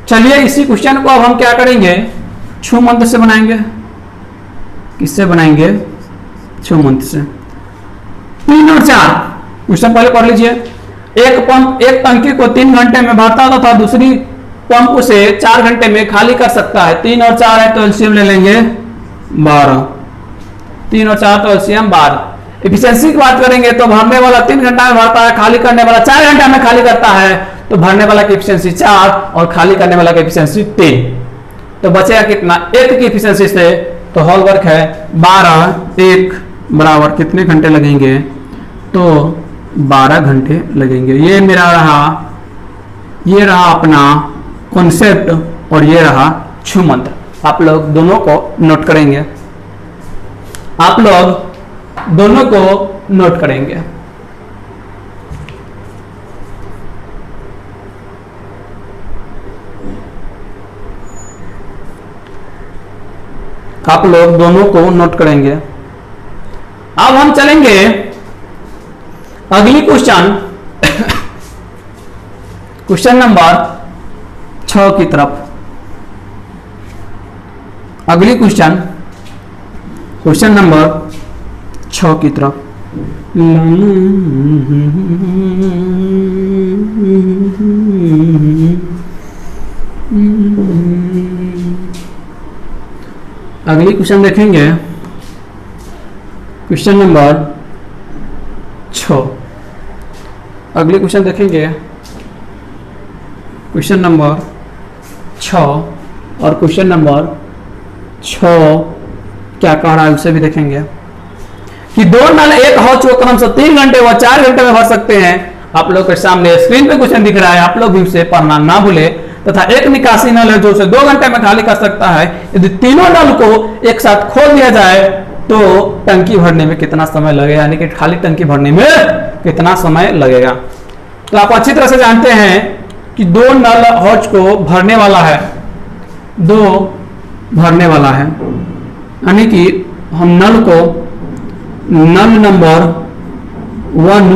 चलिए इसी क्वेश्चन को अब हम क्या करेंगे? छू मंत्र से बनाएंगे। किससे बनाएंगे? छू मंत्र से। 3 और 4 क्वेश्चन पहले पढ़ लीजिए। एक टंकी को 3 घंटे में भरता था, दूसरी पंप उसे 4 घंटे में खाली कर सकता है। 3 और 4 है तो एलसीएम ले लेंगे 12। 3 और 4 तो एलसीएम 12। एफिशिएंसी की बात करेंगे तो भरने वाला 3 घंटा में भरता है, खाली करने वाला 4 घंटा में खाली करता है। तो भरने वाला की एफिशिएंसी 4 और खाली करने वाला की एफिशिएंसी 3। तो बचेगा कितना, 1 की एफिशिएंसी से, तो होल वर्क है 12, 1 बराबर कितने घंटे लगेंगे, तो 12 घंटे लगेंगे। ये मेरा रहा, ये रहा अपना कॉन्सेप्ट और ये रहा छू मंत्र। आप लोग दोनों को नोट करेंगे, आप लोग दोनों को नोट करेंगे। आप लोग दोनों को नोट करेंगे। अब हम चलेंगे अगली क्वेश्चन, क्वेश्चन नंबर 6 की तरफ। अगली क्वेश्चन, क्वेश्चन नंबर 6 की तरफ। अगली क्वेश्चन देखेंगे, क्वेश्चन नंबर 6। अगली क्वेश्चन देखेंगे क्वेश्चन नंबर 6, और क्वेश्चन नंबर 6 क्या कह रहा है उसे भी देखेंगे कि 2 नल एक हौच को क्रम से 3 घंटे व 4 घंटे में भर सकते हैं। आप लोग के सामने स्क्रीन पे क्वेश्चन दिख रहा है, आप लोग भी उसे पढ़ना ना भूले। तथा एक निकासी नल है जो उसे 2 घंटे में खाली कर सकता है। यदि तीनों नल को एक साथ खोल दिया जाए तो टंकी भरने में कितना समय लगेगा, यानी कि खाली टंकी भरने में कितना समय लगेगा। तो आप अच्छी तरह से जानते हैं कि 2 नल हौच को भरने वाला है, 2 भरने वाला है, यानी कि हम नल को नल नंबर 1,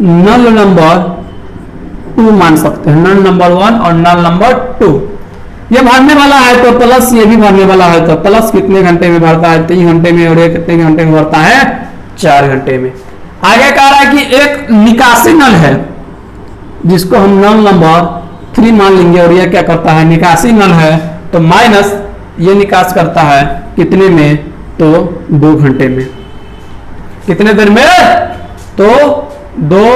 नल नंबर 2 मान सकते हैं। नल नंबर 1 और नल नंबर 2 ये भरने वाला है, तो प्लस ये भी भरने वाला है। तो प्लस कितने घंटे में भरता है, 3 घंटे में, और ये कितने घंटे में भरता है, 4 घंटे में। आगे कह रहा है कि एक निकासी नल है जिसको हम नल नंबर 3 मान लेंगे, और ये क्या करता है, निकासी नल है, तो माइनस ये निकास करता है कितने में, तो 2 घंटे में। कितने देर में, तो 2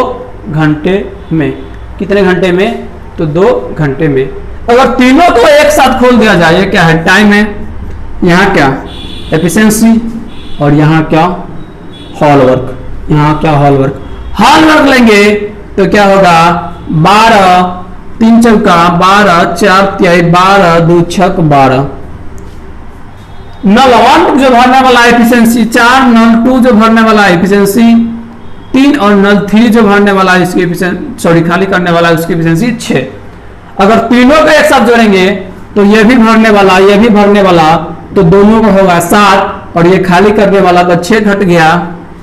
घंटे में। कितने घंटे में, तो 2 घंटे में। अगर तीनों को एक साथ खोल दिया जाए, ये क्या है, टाइम है, यहाँ क्या एफिशिएंसी, और यहाँ क्या हॉल वर्क, यहाँ क्या हॉल वर्क। हॉल वर्क लेंगे तो क्या होगा, 12, 3 चौका 12, 4 तिहाई 12, 2 छक 12। नल 1 जो भरने वाला एफिशिएंसी 4, नल 2 जो भरने वाला एफिशिएंसी 3, और नल 3 जो भरने वाला है इसकी एफिशिएंसी, सॉरी खाली करने वाला है उसकी एफिशिएंसी 6। अगर तीनों को एक साथ जोड़ेंगे तो ये भी भरने वाला, ये भी भरने वाला, तो दोनों को होगा 7, और ये खाली करने वाला तो 6 घट गया,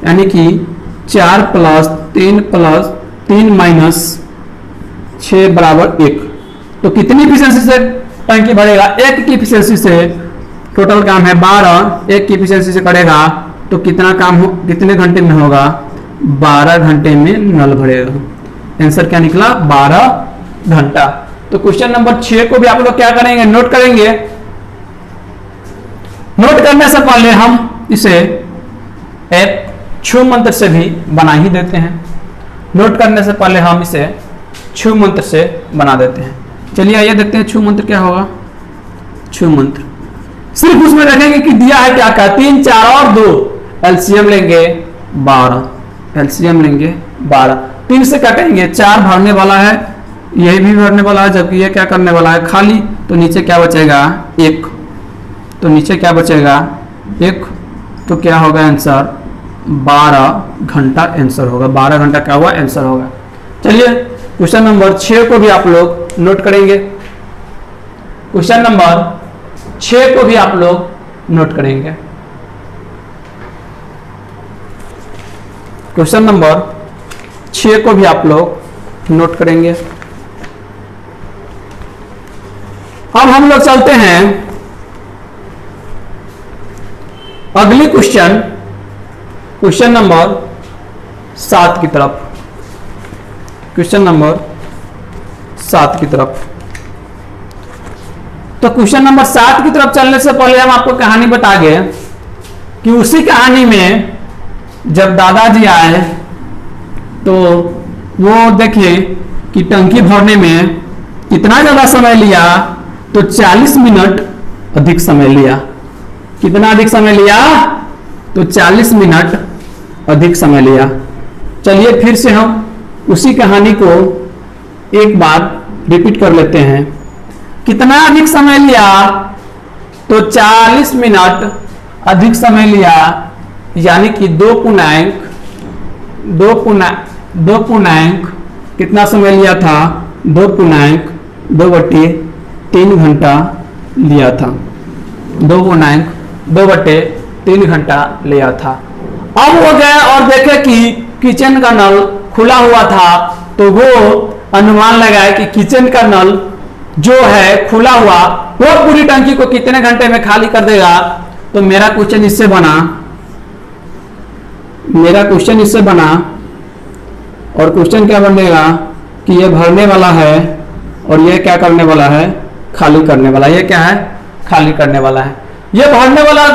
यानी कि 4 + 3 माइनस 6 बराबर 1। तो कितनी एफिशिएंसी से टंकी भरेगा, 1 की एफिशिएंसी से। टोटल काम है 12, 1 की एफिशिएंसी से करेगा तो कितना काम हो, कितने घंटे में होगा, 12 घंटे में नल भरेगा। आंसर क्या निकला, 12 घंटा। तो क्वेश्चन नंबर 6 को भी आप लोग क्या करेंगे, नोट करेंगे। नोट करने से पहले हम इसे एक छू मंत्र से भी बना ही देते हैं। नोट करने से पहले हम इसे छू मंत्र से बना देते हैं। चलिए आइए देखते हैं छू मंत्र क्या होगा। छू मंत्र सिर्फ उसमें देखेंगे कि दिया है क्या, 3, 4 और 2, एलसीएम लेंगे 12, एलसीएम लेंगे 12। 3 से काटेंगे, 4 भरने वाला है, यही भी भरने वाला है, जबकि ये क्या करने वाला है, खाली। तो नीचे क्या बचेगा, 1। तो नीचे क्या बचेगा, 1। तो क्या होगा आंसर, 12 घंटा आंसर होगा। 12 घंटा क्या हुआ, आंसर होगा। चलिए क्वेश्चन नंबर 6 को भी आप लोग नोट करेंगे। क्वेश्चन नंबर 6 को भी आप लोग नोट करेंगे। क्वेश्चन नंबर 6 को भी आप लोग नोट करेंगे। अब हम लोग चलते हैं अगली क्वेश्चन, क्वेश्चन नंबर 7 की तरफ। क्वेश्चन नंबर 7 की तरफ। तो क्वेश्चन नंबर 7 की तरफ चलने से पहले हम आपको कहानी बता गए कि उसी कहानी में जब दादाजी आए तो वो देखे कि टंकी भरने में कितना ज्यादा समय लिया, तो 40 मिनट अधिक समय लिया। कितना अधिक समय लिया? तो 40 मिनट अधिक समय लिया। चलिए फिर से हम उसी कहानी को एक बार रिपीट कर लेते हैं। कितना अधिक समय लिया? तो 40 मिनट अधिक समय लिया, यानी कि 2 पूर्णांक कितना समय लिया था? 2.2/3 घंटा लिया था। 2.2/3 घंटा लिया था। अब वो गए और देखे कि किचन का नल खुला हुआ था, तो वो अनुमान लगाए कि किचन का नल जो है खुला हुआ वो पूरी टंकी को कितने घंटे में खाली कर देगा। तो मेरा क्वेश्चन इससे बना और क्वेश्चन क्या बनेगा कि ये भरने वाला है और ये क्या करने वाला है? खाली करने वाला। ये क्या है? खाली करने वाला है। ये भरने वाला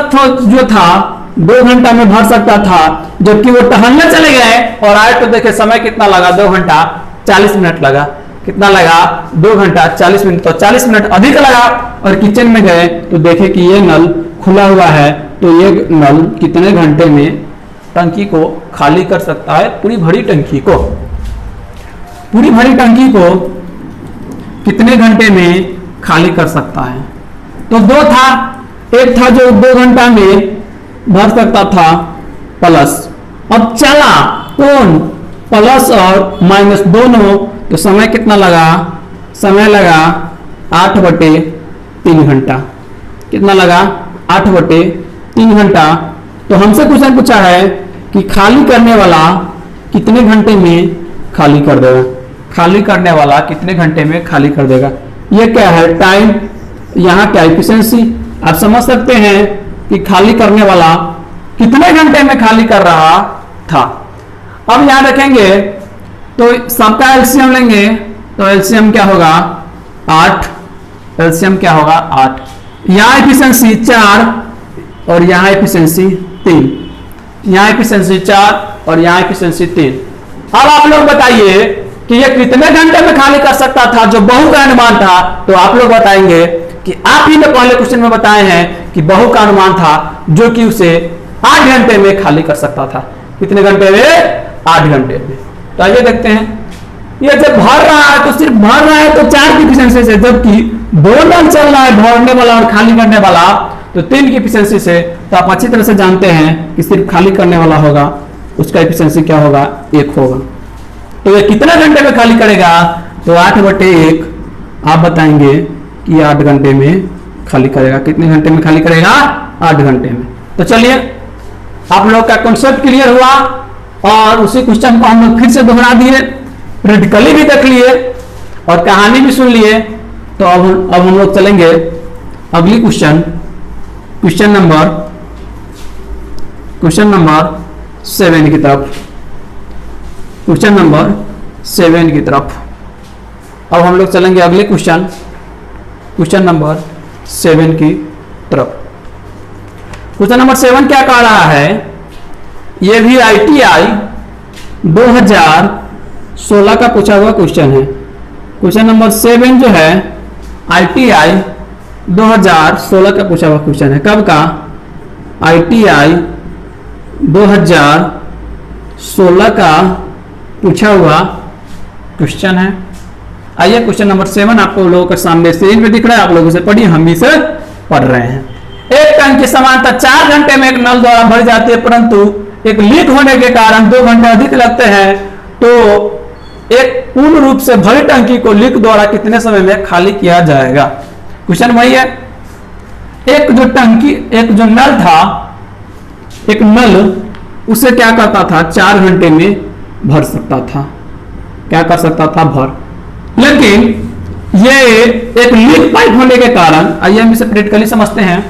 जो था 2 घंटा में भर सकता था, जबकि वो टहलने चले गए और आए तो देखे समय कितना लगा? 2 घंटा 40 मिनट लगा। कितना लगा? 2 घंटा 40 मिनट, तो 40 मिनट अधिक लगा। और किचन में गए तो देखे कि ये नल खुला हुआ है, तो ये नल कितने घंटे में टंकी को खाली कर सकता है? पूरी भरी टंकी को कितने घंटे में खाली कर सकता है? तो 2 था। एक था जो 2 घंटा में भर सकता था प्लस, अब चला कौन? प्लस और माइनस दोनों, तो समय कितना लगा? समय लगा 8/3 घंटा। कितना लगा? 8/3 घंटा। तो हमसे क्वेश्चन पूछा है कि खाली करने वाला कितने घंटे में खाली कर देगा? खाली करने वाला कितने घंटे में खाली कर देगा? ये क्या है? टाइम। यहाँ क्या? एफिशिएंसी। आप समझ सकते हैं कि खाली करने वाला कितने घंटे में खाली कर रहा था। अब यहां रखेंगे तो सबका एलसीएम लेंगे, तो एलसीएम क्या होगा? 8। एलसीएम क्या होगा? 8। यहाँ एफिशिएंसी 4 और यहाँ एफिशिएंसी 3। यहाँ एफिशिएंसी 4 और यहाँ एफिशिएंसी 3। अब आप लोग बताइए कि ये कितने घंटे में खाली कर सकता था, जो बहु का अनुमान था। तो आप लोग बताएंगे कि आप ही ने पहले क्वेश्चन में बताए हैं कि बहु का अनुमान था, जो कि उसे 8 घंटे में खाली कर सकता था। कितने घंटे में? 8 घंटे में। तो आइए देखते हैं। ये जब भर रहा है तो सिर्फ भर रहा है तो 4 की एफिशिएंसी से, जबकि 2 नल चल रहा है, भरने वाला और खाली करने वाला, तो 3 की एफिशिएंसी से। तो आप अच्छी तरह से जानते हैं कि सिर्फ खाली करने वाला होगा, उसका एफिशिएंसी क्या होगा? 1 होगा। तो ये कितने घंटे में खाली करेगा? तो 8/1 आप बताएंगे कि 8 घंटे में खाली करेगा। कितने घंटे में खाली करेगा? 8 घंटे में। तो चलिए, आप लोग का कॉन्सेप्ट क्लियर हुआ और उसी क्वेश्चन को हम लोग फिर से दोहरा दिए, प्रैक्टिकली भी देख लिए और कहानी भी सुन लिए। तो अब हम लोग चलेंगे अगली क्वेश्चन नंबर 7 की तरफ। क्वेश्चन नंबर 7 की तरफ अब हम लोग चलेंगे अगले क्वेश्चन नंबर 7 की तरफ। क्वेश्चन नंबर 7 क्या कह रहा है? ये भी ITI 2016 का पूछा हुआ क्वेश्चन है। क्वेश्चन नंबर 7 जो है ITI 2016 का पूछा हुआ क्वेश्चन है। कब का? ITI 2016 का पूछा हुआ क्वेश्चन है। आइए क्वेश्चन नंबर 7 आपको लोगों के सामने स्क्रीन पे दिख रहा है, आप लोगों से पढ़िए, हम भी इसे पढ़ रहे हैं। एक टंकी की समानता 4 घंटे में एक नल द्वारा भर जाती है, परंतु एक लीक होने के कारण 2 घंटे अधिक लगते हैं। तो एक पूर्ण रूप से भरी टंकी को लीक द्वारा कितने समय में खाली किया जाएगा? क्वेश्चन वही है। एक जो नल था, एक नल उसे क्या करता था? 4 घंटे में भर सकता था। क्या कर सकता था? भर। लेकिन ये एक लीक पाइप होने के कारण, आइए हम इसे प्रैक्टिकली समझते हैं।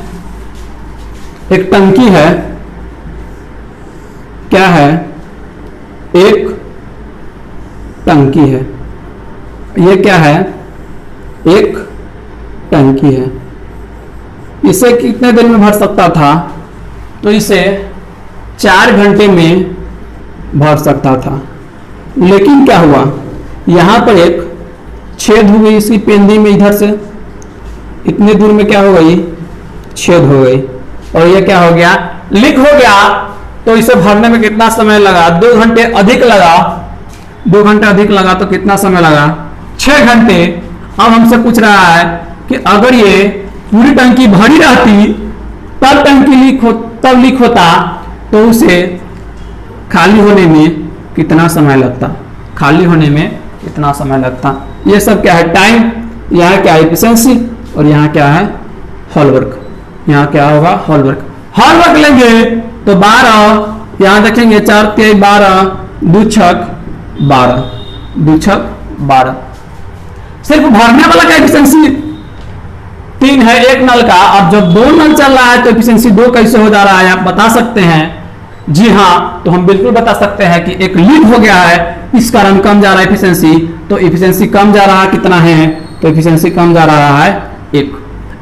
एक टंकी है, क्या है? एक टंकी है। ये क्या है? एक टंकी है। इसे कितने दिन में भर सकता था? तो इसे 4 घंटे में भर सकता था। लेकिन क्या हुआ? यहां पर एक छेद हुई इसकी पेंदी में, इधर से इतने दूर में क्या हो गई? छेद हो गई, और ये क्या हो गया, लीक हो गया। तो इसे भरने में कितना समय लगा, 2 घंटे अधिक लगा। 2 घंटे अधिक लगा तो कितना समय लगा, 6 घंटे। अब हमसे पूछ रहा है कि अगर ये पूरी टंकी भरी रहती तब टंकी लीक होता तो उसे खाली होने में कितना समय लगता, खाली होने में कितना समय लगता। ये सब क्या है, टाइम, यहाँ क्या है एफिशिएंसी, और यहाँ क्या है हॉल वर्क। यहाँ क्या होगा, हॉल वर्क। हॉल वर्क लेंगे तो 12, यहाँ देखेंगे 4 3 12, 2 छक 12, 2 छक 12। सिर्फ भरने वाला का एफिशिएंसी 3 है एक नल का, और जब 2 नल चल रहा है तो एफिशिएंसी 2 कैसे हो जा रहा है, आप बता सकते हैं। जी हाँ, तो हम बिल्कुल बता सकते हैं कि एक लीक हो गया है, इस कारण कम जा रहा है एफिशिएंसी। तो एफिशिएंसी कम जा रहा है, कितना है, तो एफिशिएंसी कम जा रहा है 1।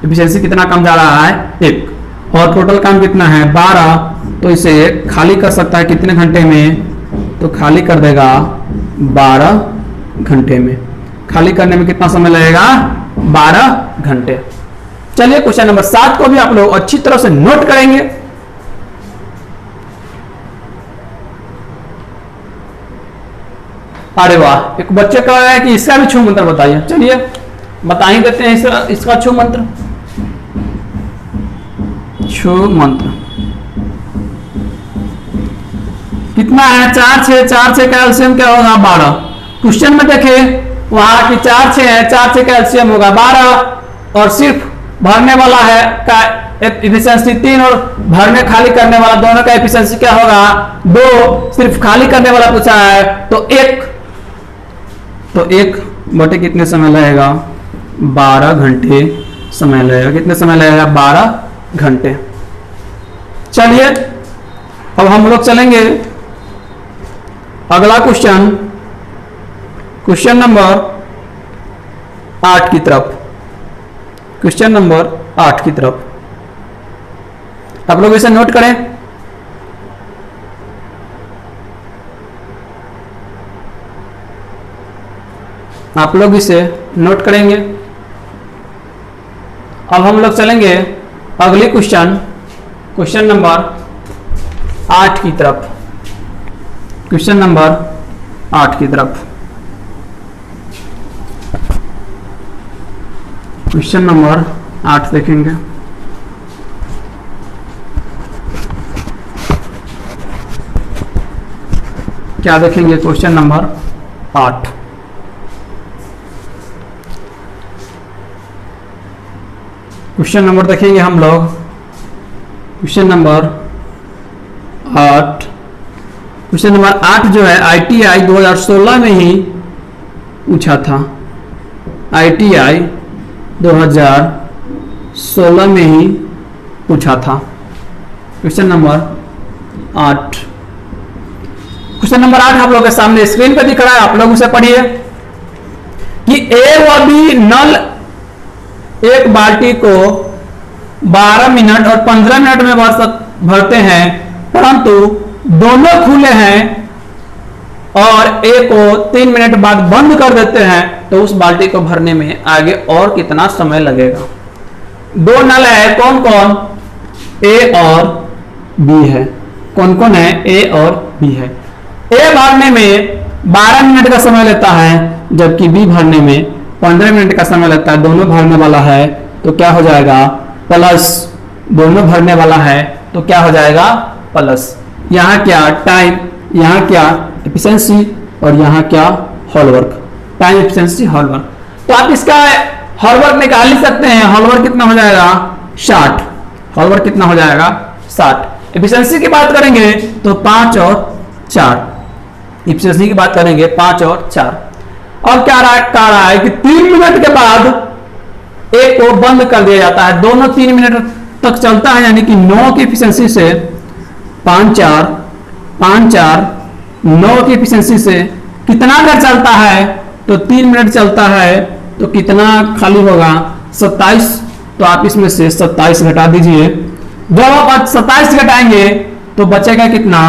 एफिशिएंसी कितना कम जा रहा है, 1। और टोटल काम कितना है 12, तो इसे खाली कर सकता है कितने घंटे में, तो खाली कर देगा 12 घंटे में। खाली करने में कितना समय लगेगा, 12 घंटे। चलिए क्वेश्चन नंबर 7 को भी आप लोग अच्छी तरह से नोट करेंगे। अरे वाह, एक बच्चे कह रहे हैं कि इसका भी छू मंत्र बताइए। चलिए बता ही देते हैं इसका छू मंत्र। छू मंत्र कितना है, 4 6, 4 6 कैल्शियम क्या होगा 12। क्वेश्चन में देखें वहां की 4 6 है, 4 6 कैल्शियम होगा 12, और सिर्फ भरने वाला है का एफिशिएंसी 3, और भरने खाली करने वाला दोनों का एफिशिएंसी क्या होगा 2। सिर्फ खाली करने वाला पूछा है तो 1, तो 1 बटे कितने समय लगेगा, 12 घंटे समय लगेगा। कितने समय लगेगा, 12 घंटे। चलिए अब हम लोग चलेंगे अगला क्वेश्चन, क्वेश्चन नंबर 8 की तरफ। क्वेश्चन नंबर 8 की तरफ आप लोग इसे नोट करें। आप लोग इसे नोट करेंगे। अब हम लोग चलेंगे अगली क्वेश्चन, क्वेश्चन नंबर 8 की तरफ। क्वेश्चन नंबर 8 की तरफ। क्वेश्चन नंबर 8 देखेंगे। क्या देखेंगे, क्वेश्चन नंबर 8। क्वेश्चन नंबर देखेंगे हम लोग, क्वेश्चन नंबर 8। क्वेश्चन नंबर 8 जो है ITI 2016 में ही पूछा था। ITI 2016 में ही पूछा था। Question number 8। क्वेश्चन नंबर 8 आप लोगों के सामने स्क्रीन पे दिख रहा है, आप लोग उसे पढ़िए कि A व B नल एक बाल्टी को 12 मिनट और 15 मिनट में भरते हैं, परंतु दोनों खुले हैं और A को 3 मिनट बाद बंद कर देते हैं, तो उस बाल्टी को भरने में आगे और कितना समय लगेगा। 2 नल है, कौन कौन, A और B है। कौन कौन है, A और B है। A भरने में 12 मिनट का समय लेता है, जबकि B भरने में 15 मिनट का समय लगता है। दोनों भरने वाला है तो क्या हो जाएगा, प्लस। दोनों भरने वाला है तो क्या हो जाएगा, प्लस। यहाँ क्या टाइम, यहाँ क्या एफिशिएंसी, और यहाँ क्या hall work. Time, efficiency, hall work. तो आप इसका हॉल वर्क निकाल ही सकते हैं। हॉल वर्क कितना हो जाएगा, 60। हॉल वर्क कितना हो जाएगा, 60। एफिशिएंसी की बात करेंगे तो 5 और 4। एफिशिएंसी की बात करेंगे 5 और 4। और क्या कह रहा है कि 3 मिनट के बाद एक को बंद कर दिया जाता है। दोनों 3 मिनट तक चलता है, यानी कि 9 की एफिशिएंसी से 5 4 5 4 9 की एफिशिएंसी से कितना देर चलता है, तो 3 मिनट चलता है, तो कितना खाली होगा, 27। तो आप इसमें से 27 घटा दीजिए। जब आप 27 घटाएंगे तो बचेगा कितना,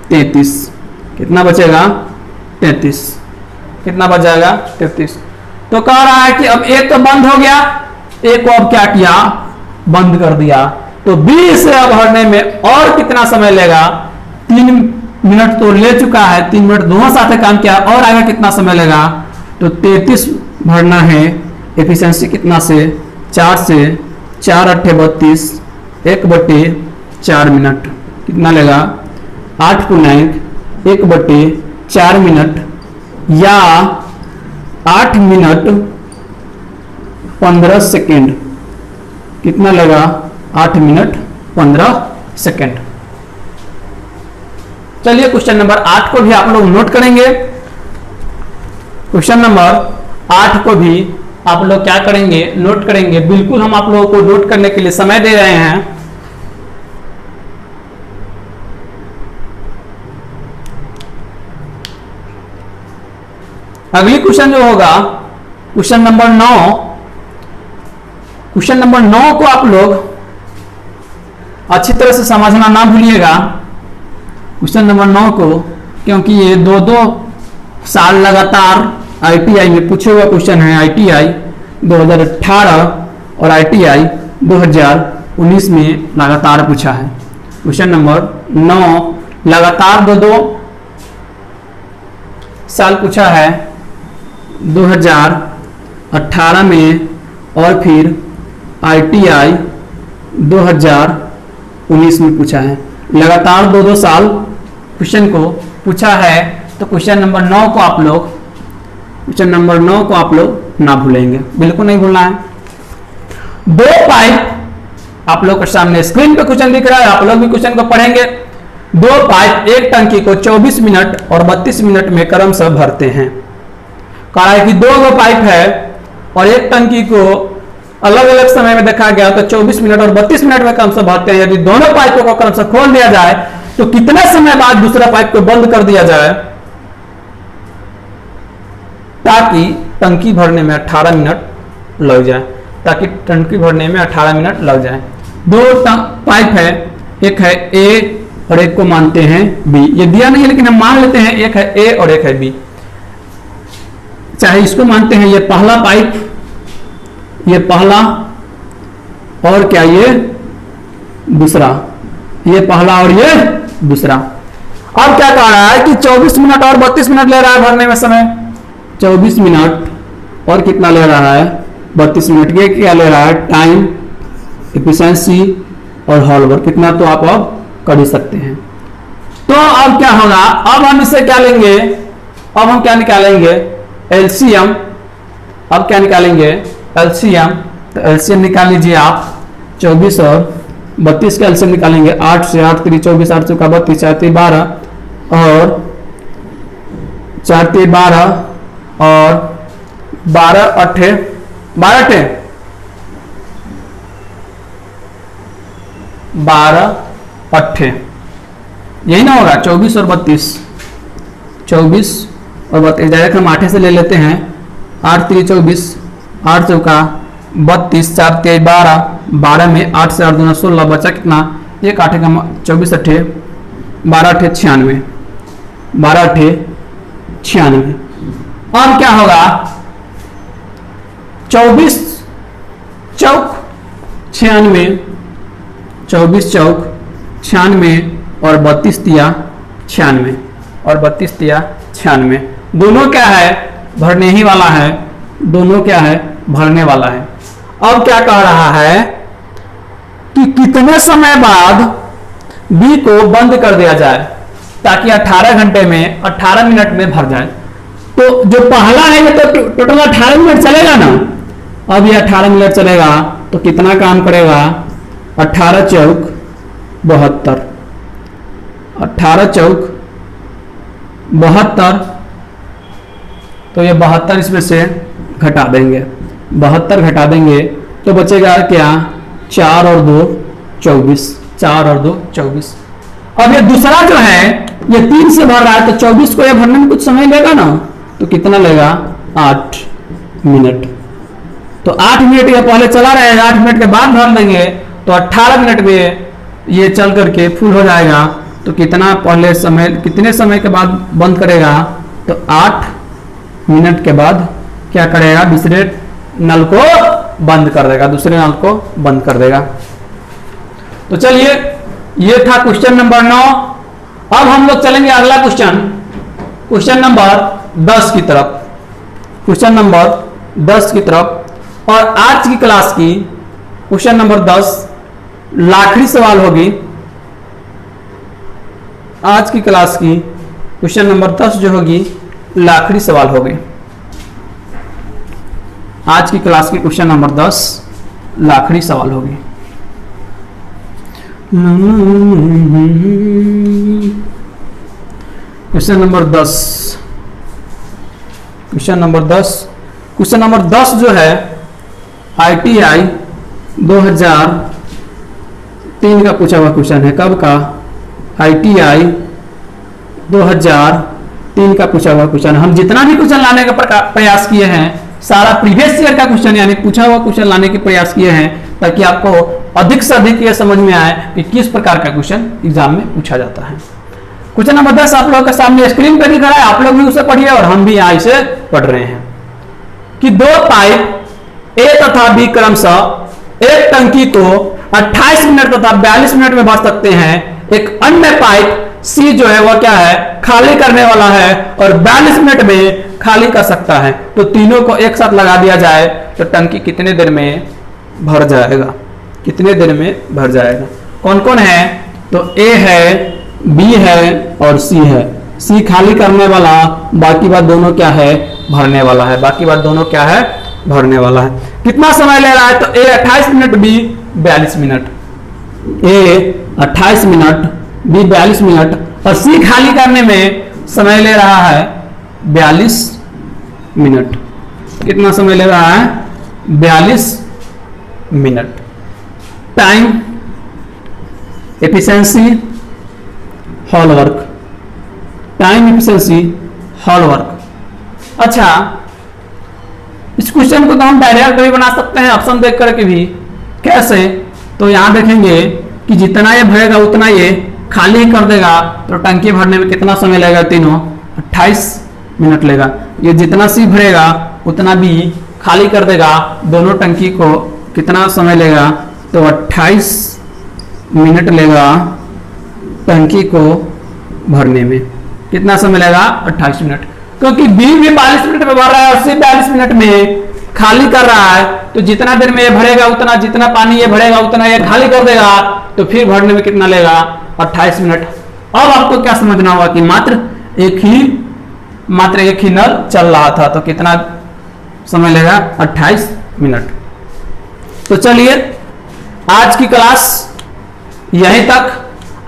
33। कितना बचेगा, 33। कितना बच जाएगा, 33। तो कह रहा है कि अब एक तो बंद हो गया, एक को अब क्या किया, बंद कर दिया तो बी से अब भरने में और कितना समय लेगा? 3 मिनट तो ले चुका है, 3 मिनट दोनों साथ काम किया, और आगे कितना समय लेगा? तो 33 भरना है। एफिशिएंसी कितना से? 4 से 4 8 32, 1/4 मिनट कितना लेगा? 8 पूर्णांक 1/4 मिनट या 8 मिनट 15 सेकेंड कितना लेगा? 8 मिनट 15 सेकेंड। चलिए क्वेश्चन नंबर 8 को भी आप लोग नोट करेंगे। क्वेश्चन नंबर 8 को भी आप लोग क्या करेंगे? नोट करेंगे। बिल्कुल हम आप लोगों को नोट करने के लिए समय दे रहे हैं। अगली क्वेश्चन जो होगा क्वेश्चन नंबर 9। क्वेश्चन नंबर 9 को आप लोग अच्छी तरह से समझना ना भूलिएगा। क्वेश्चन नंबर 9 को, क्योंकि ये 2-2 साल लगातार आईटीआई में पूछे हुए क्वेश्चन है। आईटीआई 2018 और आईटीआई 2019 में लगातार पूछा है। क्वेश्चन नंबर 9 लगातार 2-2 साल पूछा है, 2018 में और फिर आईटीआई 2019 में पूछा है। लगातार 2-2 साल क्वेश्चन को पूछा है। तो क्वेश्चन नंबर 9 को आप लोग ना भूलेंगे, बिल्कुल नहीं भूलना है। 2 पाइप आप लोग के सामने स्क्रीन पे क्वेश्चन दिख रहा है, आप लोग भी क्वेश्चन को पढ़ेंगे। 2 पाइप एक टंकी को 24 मिनट और 32 मिनट में क्रमशः भरते हैं। कहा है कि 2 पाइप है और एक टंकी को अलग अलग समय में देखा गया तो 24 मिनट और 32 मिनट में क्रमशः भरते हैं। यदि दोनों पाइपों को क्रमशः खोल दिया जाए तो कितने समय बाद दूसरा पाइप को बंद कर दिया जाए ताकि टंकी भरने में 18 मिनट लग जाए? 2 पाइप है, एक है ए और एक को मानते हैं बी। ये दिया नहीं है लेकिन हम मान लेते हैं एक है ए और एक है बी। चाहे इसको मानते हैं ये पहला पाइप, ये पहला, और क्या ये दूसरा, ये पहला और ये दूसरा। अब क्या कह रहा है कि 24 मिनट और 32 मिनट ले रहा है भरने में समय। 24 मिनट और कितना ले रहा है? 32 मिनट। ये क्या ले रहा है? टाइम, एफिशिएंसी और हॉल वर्क कितना, तो आप अब कर ही सकते हैं। तो अब क्या होगा? अब हम इससे क्या लेंगे? अब हम क्या निकालेंगे? एलसीएम। अब क्या निकालेंगे? एलसीएम। तो एलसीएम निकाल लीजिए आप। 24 और 32 का एलसीएम निकालेंगे। 8 से 8 3 24, 8 चौका 32, 4 3 12 और 4 3 12 और 12 8 यही ना होगा? 24 और 32, 24 और 32 डायरेक्ट हम 8 से ले लेते हैं। 8 3 24, 8 चौका 32, 4 3 12, 12 में 8 से 8 दूना 16, बचा कितना? 1 8 का 24 8 12 8 96, 12 8 96। अब क्या होगा? 24 चौक 96, 24 चौक 96 और 32 तिया 96 और 32 तिया 96। दोनों क्या है? भरने ही वाला है। दोनों क्या है? भरने वाला है। अब क्या कह रहा है कि कितने समय बाद बी को बंद कर दिया जाए ताकि 18 घंटे में 18 मिनट में भर जाए। तो जो पहला है ये तो टोटल 18 मिनट चलेगा ना। अब ये 18 मिनट चलेगा तो कितना काम करेगा? 18 चौक 72, 18 चौक 72। तो ये 72 इसमें से घटा देंगे, 72 घटा देंगे तो बचेगा क्या? 4 और 2 24, 4 और 2 24। अब ये दूसरा जो है ये 3 से भर रहा है तो 24 को ये भरने में कुछ समय लेगा ना। तो कितना लेगा? 8 मिनट। तो 8 मिनट ये पहले चला रहेगा, 8 मिनट के बाद भर देंगे तो 18 मिनट में ये चल करके फुल हो जाएगा। तो कितना पहले समय, कितने समय के बाद बंद करेगा? तो 8 मिनट के बाद क्या करेगा? दूसरे नल को बंद कर देगा, दूसरे नल को बंद कर देगा। तो चलिए, ये था क्वेश्चन नंबर 9। अब हम लोग चलेंगे अगला क्वेश्चन नंबर 10 की तरफ, क्वेश्चन नंबर 10 की तरफ। और आज की क्लास की क्वेश्चन नंबर 10 लाखड़ी सवाल होगी। आज की क्लास की क्वेश्चन नंबर 10 जो होगी लाखड़ी सवाल होगी। आज की क्लास की क्वेश्चन नंबर 10 लाखड़ी सवाल होगी। Question number 10, question number 10, question number 10 जो है ITI 2003 का पूछा हुआ क्वेश्चन है। कब का? ITI 2003 का पूछा हुआ क्वेश्चन। हम जितना भी क्वेश्चन लाने का प्रयास किए हैं, सारा प्रीवियस ईयर का क्वेश्चन यानी पूछा हुआ क्वेश्चन लाने के प्रयास किए हैं, ताकि आपको अधिक से अधिक यह समझ में आए कि किस प्रकार का क्वेश्चन एग्जाम में पूछा जाता है। क्वेश्चन नंबर 10 आप लोगों के सामने स्क्रीन पर दिख रहा है, आप लोग भी उसे पढ़िए और हम भी यहाँ इसे पढ़ रहे हैं कि दो पाइप A तथा B क्रमशः एक टंकी को 28 मिनट तथा 42 मिनट में भर सकते हैं। एक अन्य पाइप C जो है वह क्या है, खाली करने वाला है और 42 मिनट में खाली कर सकता है। तो तीनों को एक साथ लगा दिया जाए तो टंकी कितने देर में भर जाएगा? कितने देर में भर जाएगा? कौन कौन है? तो A है, B है और C है। C खाली करने वाला, बाकी बात दोनों क्या है, भरने वाला है। बाकी बात दोनों क्या है, भरने वाला है। कितना समय ले रहा है? तो A 28 minute, B 42 minute. A 28 minute, B 42 minute और C खाली करने में समय ले रहा है 42 मिनट। कितना समय ले रहा है? 42 minute. Time efficiency hall work, time efficiency hall work. अच्छा, इस क्वेश्चन को तो हम डायरेक्ट भी बना सकते हैं ऑप्शन देख करके भी। कैसे? तो यहां देखेंगे कि जितना ये भरेगा उतना ये खाली कर देगा, तो टंकी भरने में कितना समय लगेगा? तीनों 28 मिनट लेगा। ये जितना C भरेगा उतना B खाली कर देगा, दोनों टंकी को कितना समय लेगा? तो 28 मिनट लेगा टंकी को भरने में। कितना समय लेगा? 28 मिनट। क्योंकि B भी 42 मिनट में भर रहा है और C 42 मिनट में खाली कर रहा है, तो जितना देर में ये भरेगा उतना, जितना पानी ये भरेगा उतना ये खाली कर देगा, तो फिर भरने में कितना लेगा? 28 मिनट। अब आपको क्या समझना होगा कि मात्र एक ही नल चल रहा था, तो कितना समय लेगा? 28 मिनट। तो चलिए, आज की क्लास यहीं तक।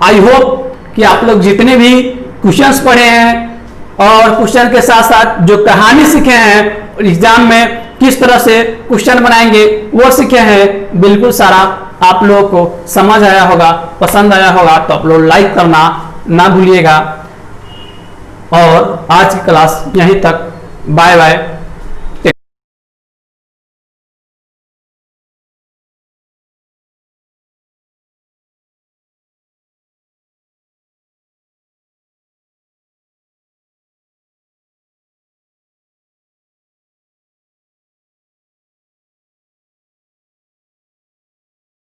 आई होप कि आप लोग जितने भी क्वेश्चंस पढ़े हैं और क्वेश्चन के साथ साथ जो कहानी सीखे हैं, एग्जाम में किस तरह से क्वेश्चन बनाएंगे वो सीखे हैं, बिल्कुल सारा आप लोगों को समझ आया होगा, पसंद आया होगा। तो आप लोग लाइक करना ना भूलिएगा। और आज की क्लास यहीं तक। Bye bye.